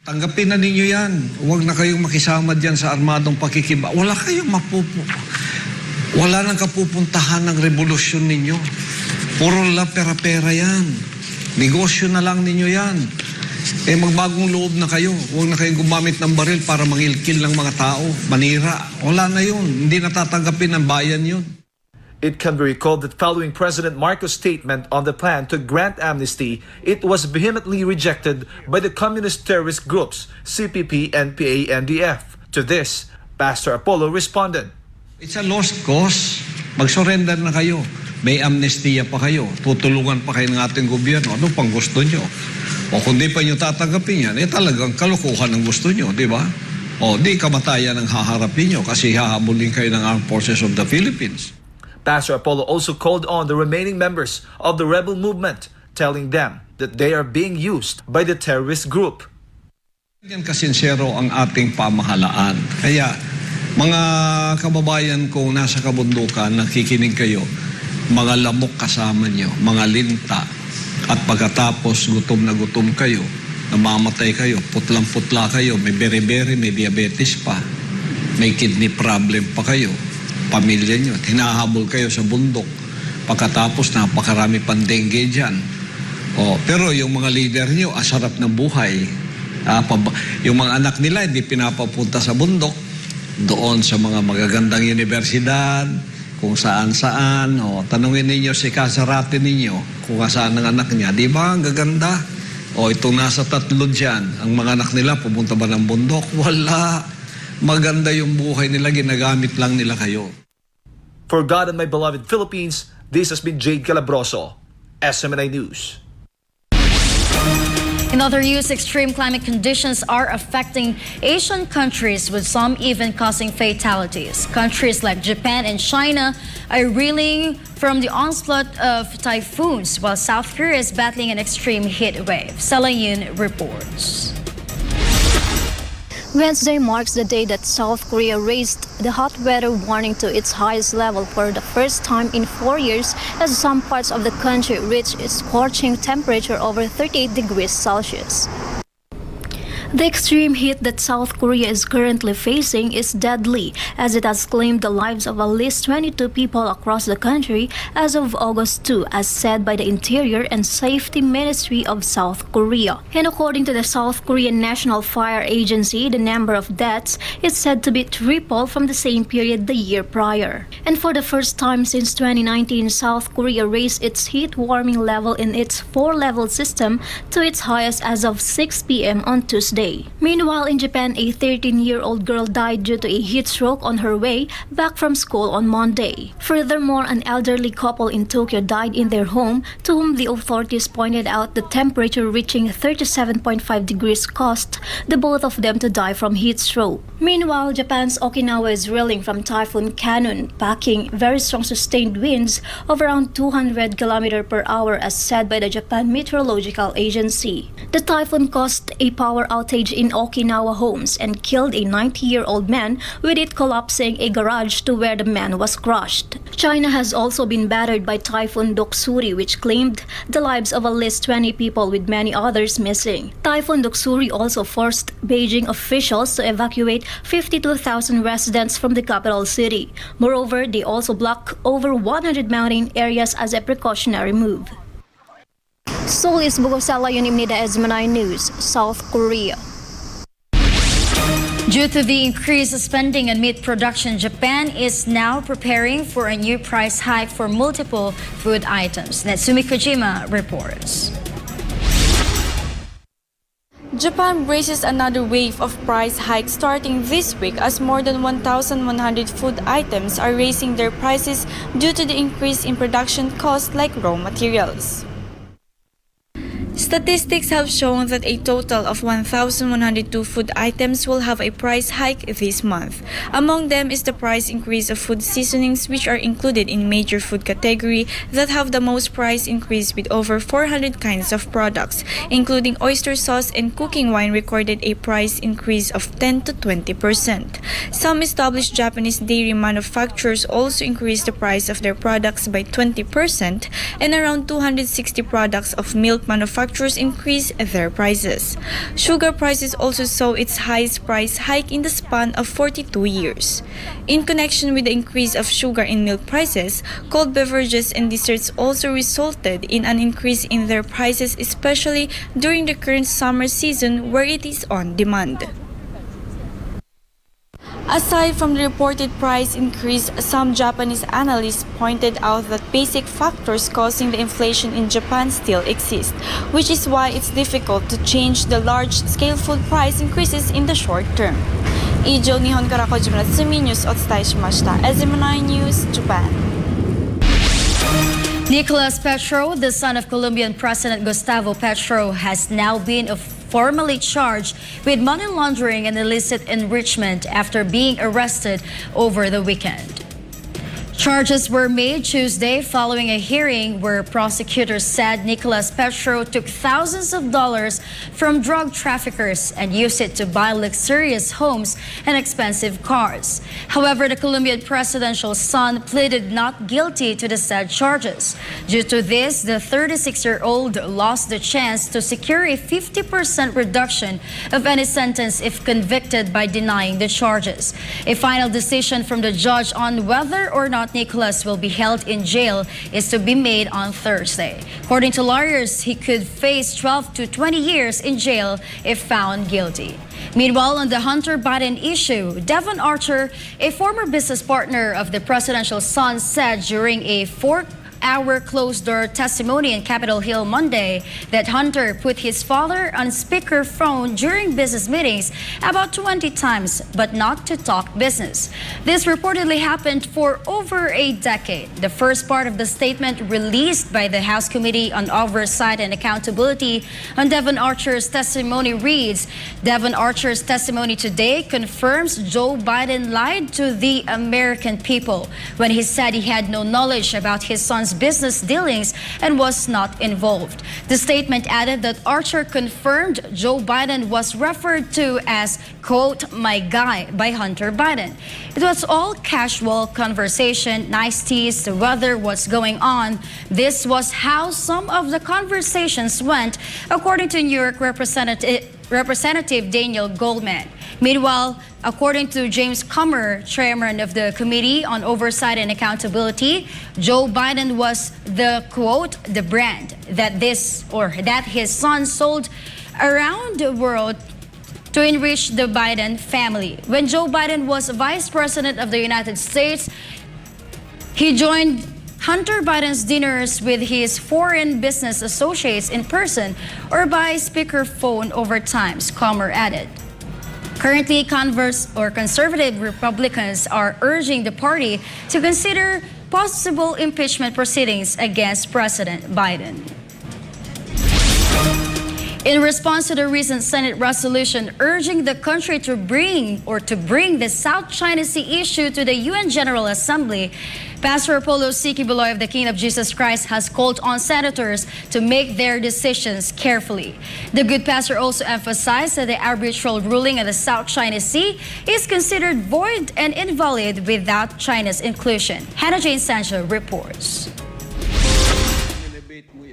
Tanggapin na ninyo yan. Huwag na kayong makisama dyan sa armadong pakikiba. Wala kayong wala nang kapupuntahan ng revolusyon ninyo. Puro la pera-pera yan. Negosyo na lang ninyo yan. Magbagong loob na kayo. Huwag na kayong gumamit ng baril para mangilkil ng mga tao. Manira. Wala na yun. Hindi natatanggapin ng bayan yun. It can be recalled that following President Marcos' statement on the plan to grant amnesty, it was vehemently rejected by the communist terrorist groups CPP, NPA, NDF. To this, Pastor Apollo responded, It's a lost cause. Mag-surrender na kayo. May amnestiya pa kayo. Tutulungan pa kayo ng ating gobyerno. Ano pang gusto nyo? O kung di pa nyo tatanggapin yan, talagang kalokohan ang gusto nyo, di ba? O di kamatayan ang haharapin nyo kasi hahabulin kayo ng Armed Forces of the Philippines. Pastor Apollo also called on the remaining members of the rebel movement, telling them that they are being used by the terrorist group. Yan kasinsero ang ating pamahalaan. Kaya mga kababayan kong nasa kabundukan, nakikinig kayo, mga lamok kasama nyo, mga linta, at pagkatapos gutom na gutom kayo, namamatay kayo, putlang-putla kayo, may beri-beri, may diabetes pa, may kidney problem pa kayo, pamilya nyo, hinahabol kayo sa bundok, pagkatapos napakarami pang dengue dyan. Pero yung mga leader nyo, asarap ng buhay. Yung mga anak nila, hindi pinapapunta sa bundok, doon sa mga magagandang universidad, kung saan-saan. Tanungin ninyo si kasarate ninyo, kung saan ang anak niya. Di ba, ang gaganda? Itong nasa 3 dyan, ang mga anak nila, pumunta ba ng bundok? Wala. Maganda yung buhay nila, ginagamit lang nila kayo. For God and my beloved Philippines, this has been Jade Calabroso, SMNI News. In other news, extreme climate conditions are affecting Asian countries, with some even causing fatalities. Countries like Japan and China are reeling from the onslaught of typhoons, while South Korea is battling an extreme heat wave. Salayin reports. Wednesday marks the day that South Korea raised the hot weather warning to its highest level for the first time in 4 years, as some parts of the country reached a scorching temperature over 38 degrees Celsius. The extreme heat that South Korea is currently facing is deadly, as it has claimed the lives of at least 22 people across the country as of August 2, as said by the Interior and Safety Ministry of South Korea. And according to the South Korean National Fire Agency, the number of deaths is said to be triple from the same period the year prior. And for the first time since 2019, South Korea raised its heat warming level in its 4-level system to its highest as of 6 p.m. on Tuesday. Meanwhile, in Japan, a 13-year-old girl died due to a heat stroke on her way back from school on Monday. Furthermore, an elderly couple in Tokyo died in their home, to whom the authorities pointed out the temperature reaching 37.5 degrees caused the both of them to die from heat stroke. Meanwhile, Japan's Okinawa is reeling from Typhoon Kanun, packing very strong sustained winds of around 200 km per hour, as said by the Japan Meteorological Agency. The typhoon caused a power outage voltage in Okinawa homes and killed a 90-year-old man, with it collapsing a garage to where the man was crushed. China has also been battered by Typhoon Doksuri, which claimed the lives of at least 20 people, with many others missing. Typhoon Doksuri also forced Beijing officials to evacuate 52,000 residents from the capital city. Moreover, they also blocked over 100 mountain areas as a precautionary move. Solis Bugosala Yunimnida SMNI News, South Korea. Due to the increased spending on meat production, Japan is now preparing for a new price hike for multiple food items. Natsumi Kojima reports. Japan braces another wave of price hikes starting this week as more than 1,100 food items are raising their prices due to the increase in production costs like raw materials. Statistics have shown that a total of 1,102 food items will have a price hike this month. Among them is the price increase of food seasonings, which are included in major food category that have the most price increase, with over 400 kinds of products, including oyster sauce and cooking wine recorded a price increase of 10 to 20%. Some established Japanese dairy manufacturers also increased the price of their products by 20%, and around 260 products of milk manufacturers increase their prices. Sugar prices also saw its highest price hike in the span of 42 years. In connection with the increase of sugar in milk prices, cold beverages and desserts also resulted in an increase in their prices, especially during the current summer season where it is on demand. Aside from the reported price increase, some Japanese analysts pointed out that basic factors causing the inflation in Japan still exist, which is why it's difficult to change the large-scale food price increases in the short term. Ijo Nihon kara Kojima Natsumi News otsutai shimashita. SMNI News, Japan. Nicolas Petro, the son of Colombian President Gustavo Petro, has now been formally charged with money laundering and illicit enrichment after being arrested over the weekend. Charges were made Tuesday following a hearing where prosecutors said Nicolas Petro took thousands of dollars from drug traffickers and used it to buy luxurious homes and expensive cars. However, the Colombian presidential son pleaded not guilty to the said charges. Due to this, the 36-year-old lost the chance to secure a 50% reduction of any sentence if convicted by denying the charges. A final decision from the judge on whether or not Nicolas will be held in jail is to be made on Thursday. According to lawyers, he could face 12 to 20 years in jail if found guilty. Meanwhile, on the Hunter Biden issue, Devon Archer, a former business partner of the presidential son, said during a 4-hour closed-door testimony in Capitol Hill Monday that Hunter put his father on speakerphone during business meetings about 20 times, but not to talk business. This reportedly happened for over a decade. The first part of the statement released by the House Committee on Oversight and Accountability on Devon Archer's testimony reads, Devon Archer's testimony today confirms Joe Biden lied to the American people when he said he had no knowledge about his son's business dealings and was not involved. The statement added that Archer confirmed Joe Biden was referred to as, quote, my guy by Hunter Biden. It was all casual conversation, niceties, the weather, what's going on. This was how some of the conversations went, according to New York Representative Daniel Goldman. Meanwhile, according to James Comer, chairman of the Committee on Oversight and Accountability, Joe Biden was the, quote, the brand that his son sold around the world to enrich the Biden family. When Joe Biden was vice president of the United States, he joined Hunter Biden's dinners with his foreign business associates in person or by speakerphone over times, Comer added. Currently, conservative Republicans are urging the party to consider possible impeachment proceedings against President Biden. In response to the recent Senate resolution urging the country to bring the South China Sea issue to the UN General Assembly, Pastor Apollo Cignal of the King of Jesus Christ has called on senators to make their decisions carefully. The good pastor also emphasized that the arbitral ruling of the South China Sea is considered void and invalid without China's inclusion. Hannah Jane Sancho reports.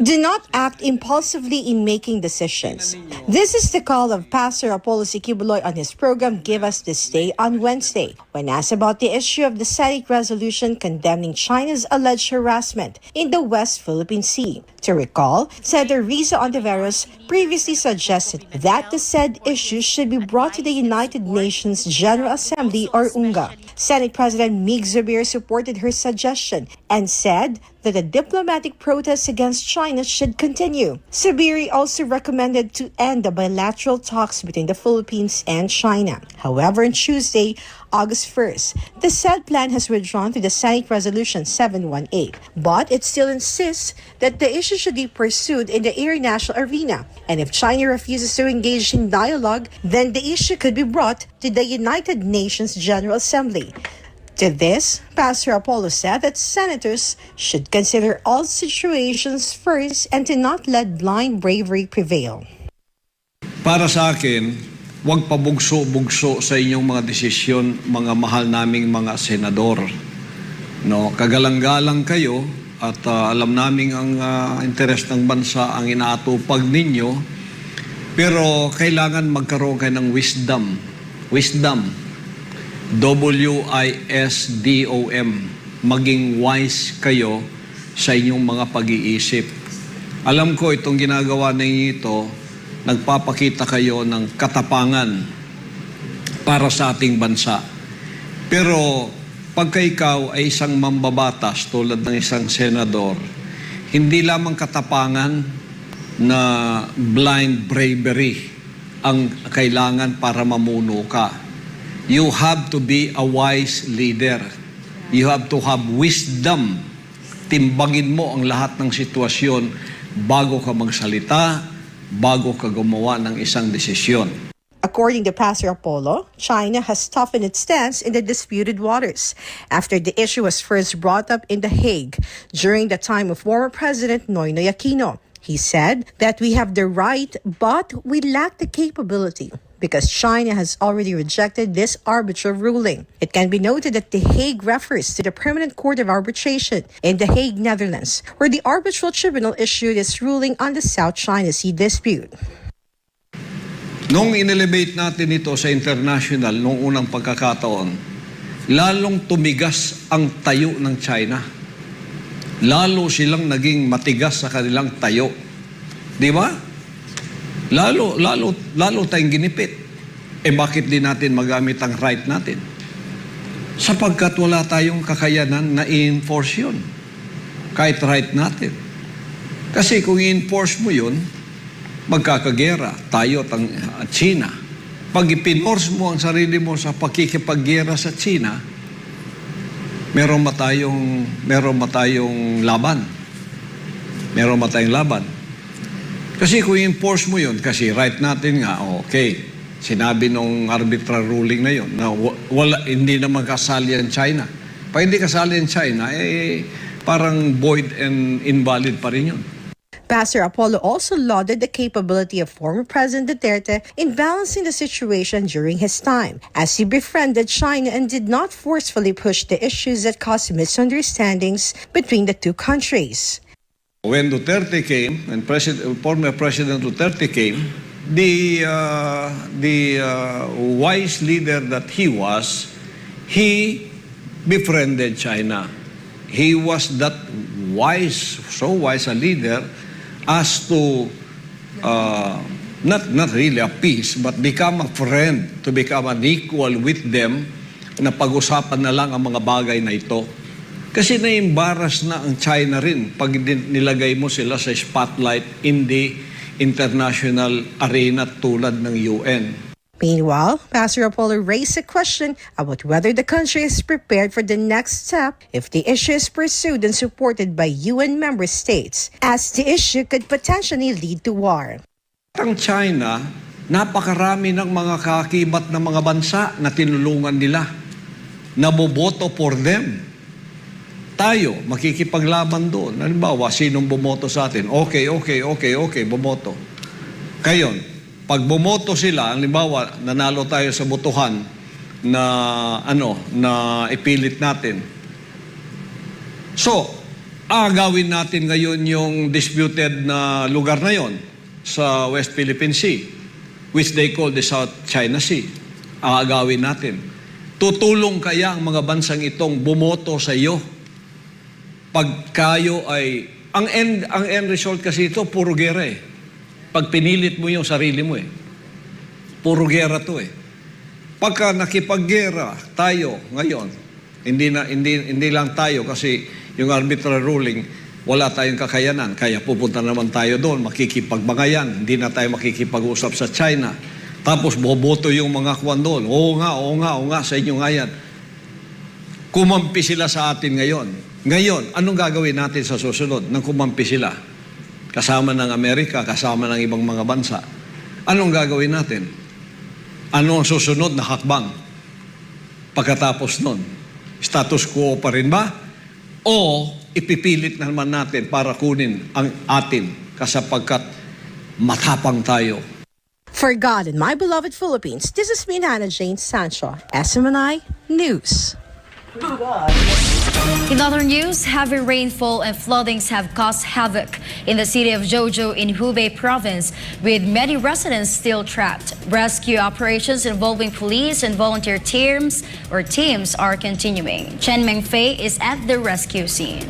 Do not act impulsively in making decisions. This is the call of Pastor Apollo Cignal on his program Give Us This Day on Wednesday, when asked about the issue of the Senate resolution condemning China's alleged harassment in the West Philippine Sea. To recall, Senator Risa Ontiveros previously suggested that the said issue should be brought to the United Nations General Assembly or UNGA. Senate President Mig Zubir supported her suggestion and said that the diplomatic protests against China should continue. Zubiri also recommended to end the bilateral talks between the Philippines and China. However, on Tuesday, August 1st, the said plan has withdrawn to the Senate Resolution 718, but it still insists that the issue should be pursued in the international arena. And if China refuses to engage in dialogue, then the issue could be brought to the United Nations General Assembly. To this, Pastor Apollo said that senators should consider all situations first and to not let blind bravery prevail. Para sa akin, huwag pabugso-bugso sa inyong mga desisyon, mga mahal naming mga senador. No, kagalang-galang kayo at alam namin ang interes ng bansa ang inaatupag ninyo, pero kailangan magkaroon kayo ng wisdom. Wisdom. W-I-S-D-O-M. Maging wise kayo sa inyong mga pag-iisip. Alam ko itong ginagawa ninyo ito, nagpapakita kayo ng katapangan para sa ating bansa. Pero pagka ikaw ay isang mambabatas tulad ng isang senador, hindi lamang katapangan na blind bravery ang kailangan para mamuno ka. You have to be a wise leader. You have to have wisdom. Timbangin mo ang lahat ng sitwasyon bago ka magsalita, bago ka gumawa ng isang desisyon. According to Pastor Apollo, China has toughened its stance in the disputed waters after the issue was first brought up in The Hague during the time of former President Noynoy Aquino. He said that we have the right, but we lack the capability, because China has already rejected this arbitral ruling. It can be noted that The Hague refers to the Permanent Court of Arbitration in The Hague, Netherlands, where the arbitral tribunal issued its ruling on the South China Sea dispute. Nung inelevate natin ito sa international, nung unang pagkakataon, lalong tumigas ang tayo ng China. Lalo silang naging matigas sa kanilang tayo. Di ba? Lalo tayong ginipit. Bakit di natin magamit ang right natin? Sapagkat wala tayong kakayanan na i-enforce yun. Kahit right natin. Kasi kung i-enforce mo yun, magkakagera tayo at China. Pag ipinforce mo ang sarili mo sa pakikipaggera sa China, meron matayong laban. Meron matayong laban. Kasi kung i-enforce mo yun, kasi right natin nga, okay, sinabi nung arbitral ruling na yun, na hindi naman kasali ang China. Pag hindi kasali ang China, parang void and invalid pa rin yun. Pastor Apollo also lauded the capability of former President Duterte in balancing the situation during his time, as he befriended China and did not forcefully push the issues that caused misunderstandings between the two countries. When Duterte came, and former President Duterte came, the wise leader that he was, he befriended China. He was that wise, so wise a leader as to not really a peace, but become a friend, to become an equal with them, na pag-usapan na lang ang mga bagay na ito. Kasi na-embarrass na ang China rin pag nilagay mo sila sa spotlight in the international arena tulad ng UN. Meanwhile, Pastor Apollo raised a question about whether the country is prepared for the next step if the issue is pursued and supported by UN member states, as the issue could potentially lead to war. Ang China, napakarami ng mga kakibat na mga bansa na tinulungan nila, naboboto for them. tayo makikipaglaban doon. Halimbawa, sinong bumoto sa atin? Okay, bumoto. Ngayon, pag bumoto sila, halimbawa, nanalo tayo sa Butuan na ipilit natin. So, agawin natin ngayon yung disputed na lugar na yon sa West Philippine Sea, which they call the South China Sea. Agawin natin. Tutulong kaya ang mga bansang itong bumoto sa iyo? Pag kayo ay... Ang end result kasi ito, puro gera eh. Pag pinilit mo yung sarili mo eh. Puro gera to eh. Pagka nakipaggera tayo ngayon, hindi lang tayo kasi yung arbitral ruling, wala tayong kakayanan. Kaya pupunta naman tayo doon, makikipagbangayan. Hindi na tayo makikipag-usap sa China. Tapos boboto yung mga kwan doon. Oo nga, sa inyo nga yan. Kumampi sila sa atin ngayon. Ngayon, anong gagawin natin sa susunod nang kumampi sila? Kasama ng Amerika, kasama ng ibang mga bansa. Anong gagawin natin? Ano ang susunod na hakbang? Pagkatapos nun, status quo pa rin ba? O ipipilit naman natin para kunin ang atin kasapagkat matapang tayo. For God and my beloved Philippines, this is me, Hannah Jane Sancho, SMNI News. In other news, heavy rainfall and floodings have caused havoc in the city of Jojo in Hubei province, with many residents still trapped. Rescue operations involving police and volunteer teams are continuing. Chen Mengfei is at the rescue scene.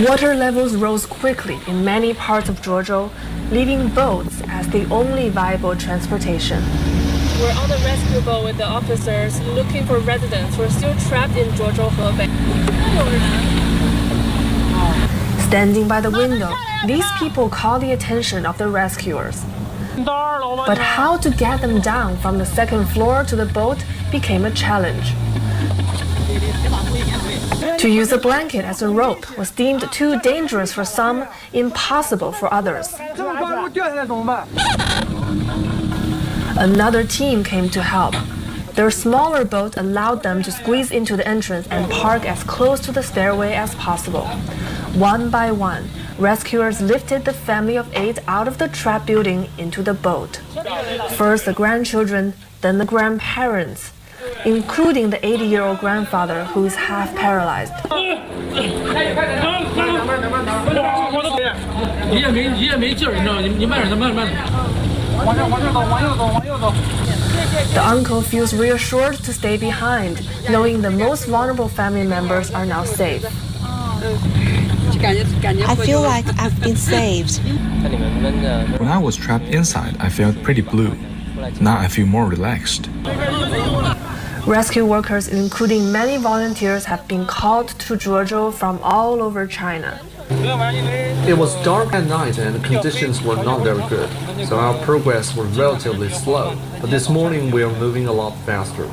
Water levels rose quickly in many parts of Jojo, leaving boats as the only viable transportation. We're on the rescue boat with the officers looking for residents who are still trapped in Jojo, Hebei. Standing by the window, these people call the attention of the rescuers. But how to get them down from the second floor to the boat became a challenge. To use a blanket as a rope was deemed too dangerous for some, impossible for others. Another team came to help. Their smaller boat allowed them to squeeze into the entrance and park as close to the stairway as possible. One by one, rescuers lifted the family of 8 out of the trap building into the boat. First the grandchildren, then the grandparents, including the 80-year-old grandfather who is half paralyzed. The uncle feels reassured to stay behind, knowing the most vulnerable family members are now safe. I feel like I've been saved. When I was trapped inside, I felt pretty blue. Now I feel more relaxed. Rescue workers, including many volunteers, have been called to Jojo from all over China. It was dark at night and conditions were not very good, so our progress was relatively slow. But this morning we are moving a lot faster.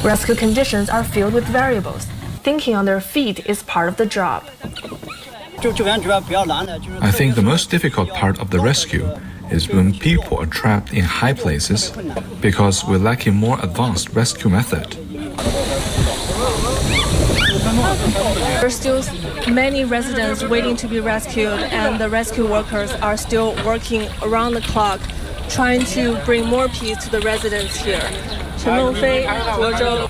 Rescue conditions are filled with variables. Thinking on their feet is part of the job. I think the most difficult part of the rescue is when people are trapped in high places because we're lacking more advanced rescue method. There are still many residents waiting to be rescued, and the rescue workers are still working around the clock, trying to bring more peace to the residents here. Chen Mengfei, Jojo.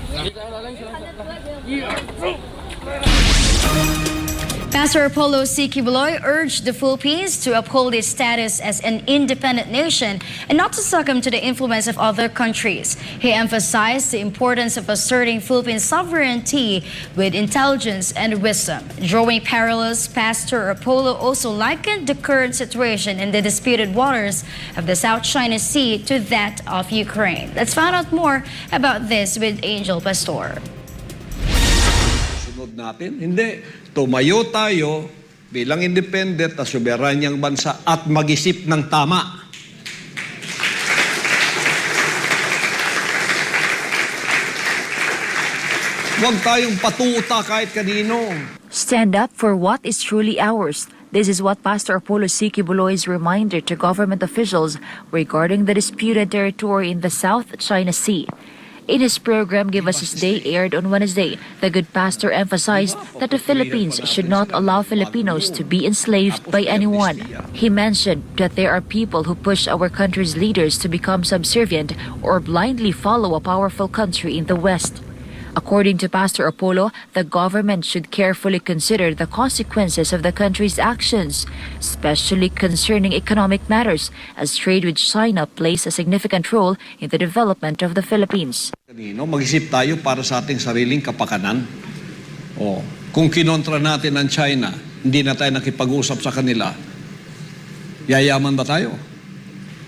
Pastor Apollo C. Cablelink urged the Philippines to uphold its status as an independent nation and not to succumb to the influence of other countries. He emphasized the importance of asserting Philippine sovereignty with intelligence and wisdom. Drawing parallels, Pastor Apollo also likened the current situation in the disputed waters of the South China Sea to that of Ukraine. Let's find out more about this with Angel Pastor. Sunod natin, hindi. Tumayo tayo bilang independent at soberanyang bansa at mag-isip ng tama. Huwag tayong patuta kahit kanino. Stand up for what is truly ours. This is what Pastor Apollo C. Cablelink's reminder to government officials regarding the disputed territory in the South China Sea. In his program, Give Us This Day, aired on Wednesday, the good pastor emphasized that the Philippines should not allow Filipinos to be enslaved by anyone. He mentioned that there are people who push our country's leaders to become subservient or blindly follow a powerful country in the West. According to Pastor Apollo, the government should carefully consider the consequences of the country's actions, especially concerning economic matters, as trade with China plays a significant role in the development of the Philippines. Mag-isip tayo para sa ating sariling kapakanan. Kung kinontra natin ang China, hindi na tayo nakipag-usap sa kanila, yayaman ba tayo?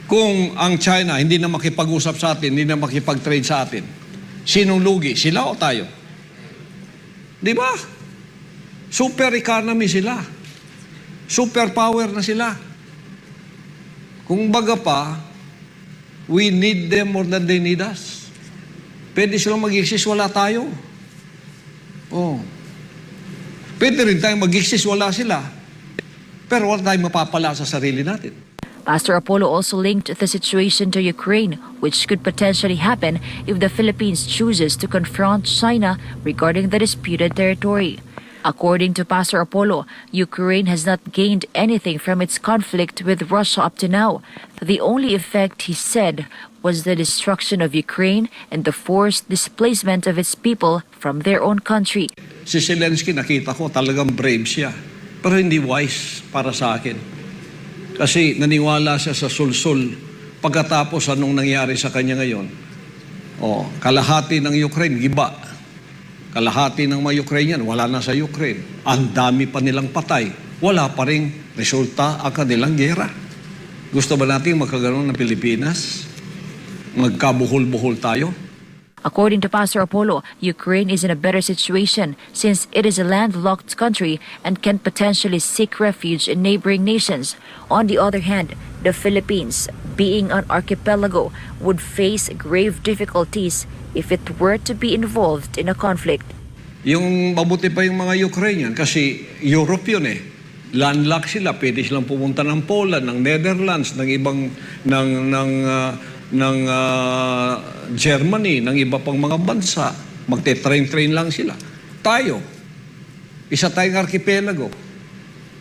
Kung ang China hindi na makipag-usap sa atin, hindi na makipag-trade sa atin, sinong lugi? Sila o tayo? Di ba? Super economy sila. Super power na sila. Kung baga pa, we need them more than they need us. Pwede silang mag-exist, wala tayo. Pwede rin tayong mag-exist, wala sila. Pero wala tayong mapapala sa sarili natin. Pastor Apollo also linked the situation to Ukraine, which could potentially happen if the Philippines chooses to confront China regarding the disputed territory. According to Pastor Apollo, Ukraine has not gained anything from its conflict with Russia up to now. The only effect, he said, was the destruction of Ukraine and the forced displacement of its people from their own country. Si Zelensky, nakita ko talagang brave siya, pero hindi wise para sa akin. Kasi naniwala siya sa sulsul pagkatapos anong nangyari sa kanya ngayon. Kalahati ng Ukraine, giba. Kalahati ng mga Ukrainian, wala na sa Ukraine. Ang dami pa nilang patay. Wala pa rin resulta ang kanilang gera. Gusto ba natin magkaganon ng Pilipinas? Magkabuhol-buhol tayo? According to Pastor Apollo, Ukraine is in a better situation since it is a landlocked country and can potentially seek refuge in neighboring nations. On the other hand, the Philippines, being an archipelago, would face grave difficulties if it were to be involved in a conflict. Yung mabuti pa yung mga Ukrainian kasi Europe yun eh. Landlocked sila, pwede silang pumunta ng Poland, ng Netherlands, ng ibang ng Germany, ng iba pang mga bansa. Magte-train lang sila. Tayo, isa tayong archipelago.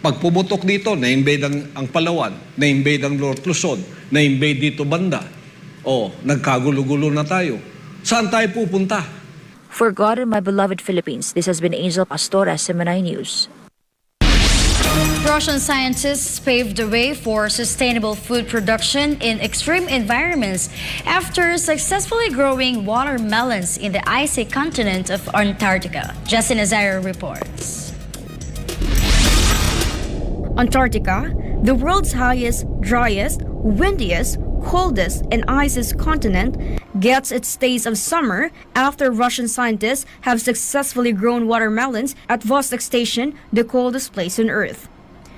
Pag pumutok dito, na-invade ang Palawan, na-invade ang North Luzon, na-invade dito banda. Nagkagulo-gulo na tayo. Saan tayo pupunta? For God and my beloved Philippines, this has been Angel Pastor, SMNI News. Russian scientists paved the way for sustainable food production in extreme environments after successfully growing watermelons in the icy continent of Antarctica. Jessie Nazario reports. Antarctica, the world's highest, driest, windiest, coldest, and iciest continent, gets its taste of summer after Russian scientists have successfully grown watermelons at Vostok Station, the coldest place on Earth.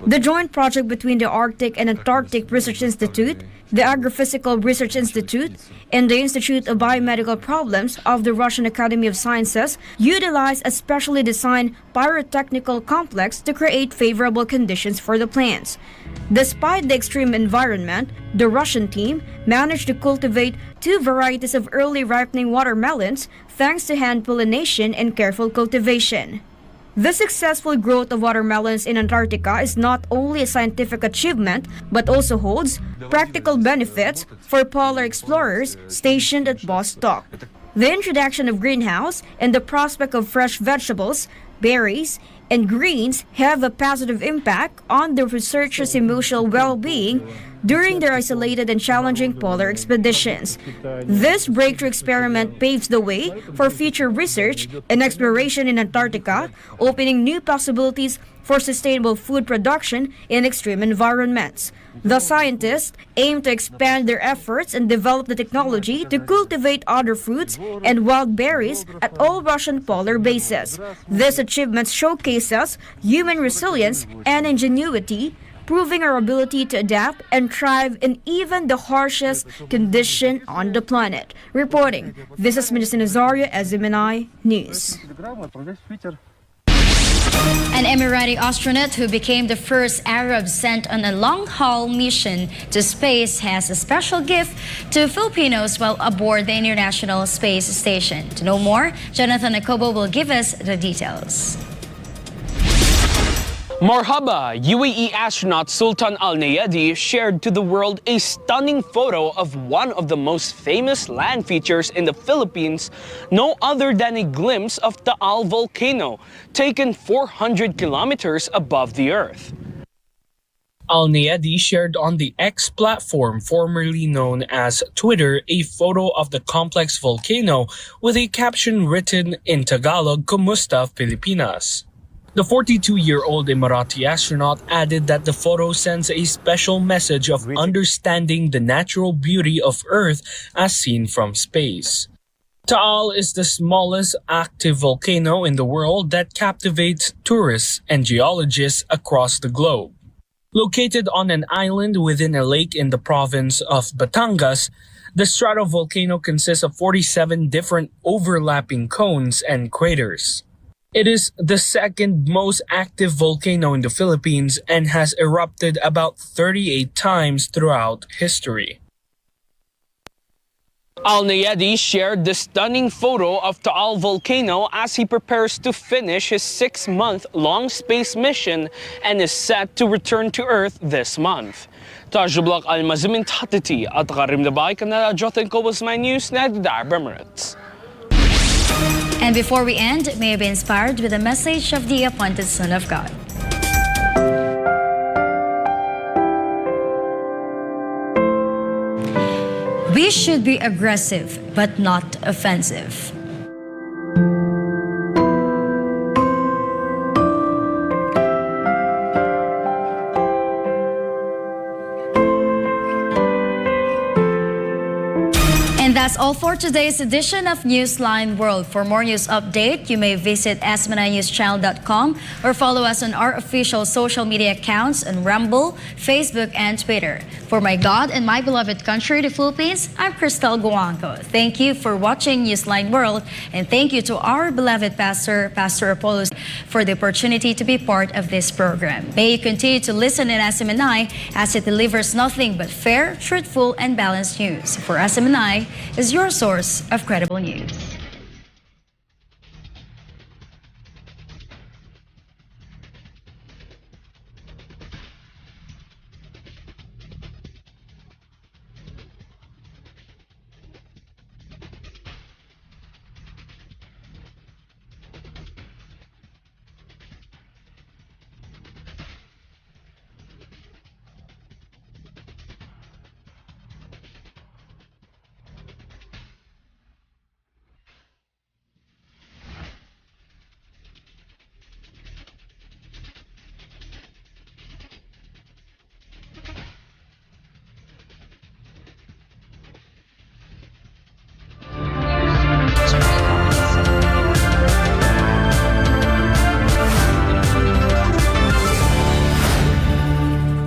The joint project between the Arctic and Antarctic Research Institute, the Agrophysical Research Institute, and the Institute of Biomedical Problems of the Russian Academy of Sciences utilized a specially designed pyrotechnical complex to create favorable conditions for the plants. Despite the extreme environment, the Russian team managed to cultivate 2 varieties of early ripening watermelons thanks to hand pollination and careful cultivation. The successful growth of watermelons in Antarctica is not only a scientific achievement, but also holds practical benefits for polar explorers stationed at Vostok. The introduction of greenhouse and the prospect of fresh vegetables, berries, and greens have a positive impact on the researchers' emotional well-being during their isolated and challenging polar expeditions. This breakthrough experiment paves the way for future research and exploration in Antarctica, opening new possibilities for sustainable food production in extreme environments. The scientists aim to expand their efforts and develop the technology to cultivate other fruits and wild berries at all Russian polar bases. This achievement showcases human resilience and ingenuity, proving our ability to adapt and thrive in even the harshest condition on the planet. Reporting, this is Minister Nazario, SMNI News. An Emirati astronaut who became the first Arab sent on a long-haul mission to space has a special gift to Filipinos while aboard the International Space Station. To know more, Jonathan Acobo will give us the details. Marhaba, UAE astronaut Sultan Al Nayedi shared to the world a stunning photo of one of the most famous land features in the Philippines, no other than a glimpse of Taal volcano, taken 400 kilometers above the Earth. Al Nayedi shared on the X platform, formerly known as Twitter, a photo of the complex volcano with a caption written in Tagalog, "Kumusta, Pilipinas?" The 42-year-old Emirati astronaut added that the photo sends a special message of understanding the natural beauty of Earth as seen from space. Taal is the smallest active volcano in the world that captivates tourists and geologists across the globe. Located on an island within a lake in the province of Batangas, the stratovolcano consists of 47 different overlapping cones and craters. It is the second most active volcano in the Philippines and has erupted about 38 times throughout history. Al Nayedi shared the stunning photo of Taal volcano as he prepares to finish his 6-month-long space mission and is set to return to Earth this month. Tajublak al-Mazimin Tatiti at Karim Dabay Kanala Jothen Kobos My News na Emirates. And before we end, may you be inspired with a message of the appointed Son of God. We should be aggressive, but not offensive. And that's all for today's edition of Newsline World. For more news update, you may visit SMNINewsChannel.com or follow us on our official social media accounts on Rumble, Facebook, and Twitter. For my God and my beloved country, the Philippines, I'm Ethel Guangco. Thank you for watching Newsline World, and thank you to our beloved Pastor Apollos, for the opportunity to be part of this program. May you continue to listen in SMNI as it delivers nothing but fair, truthful, and balanced news. For SMNI is your source of credible news.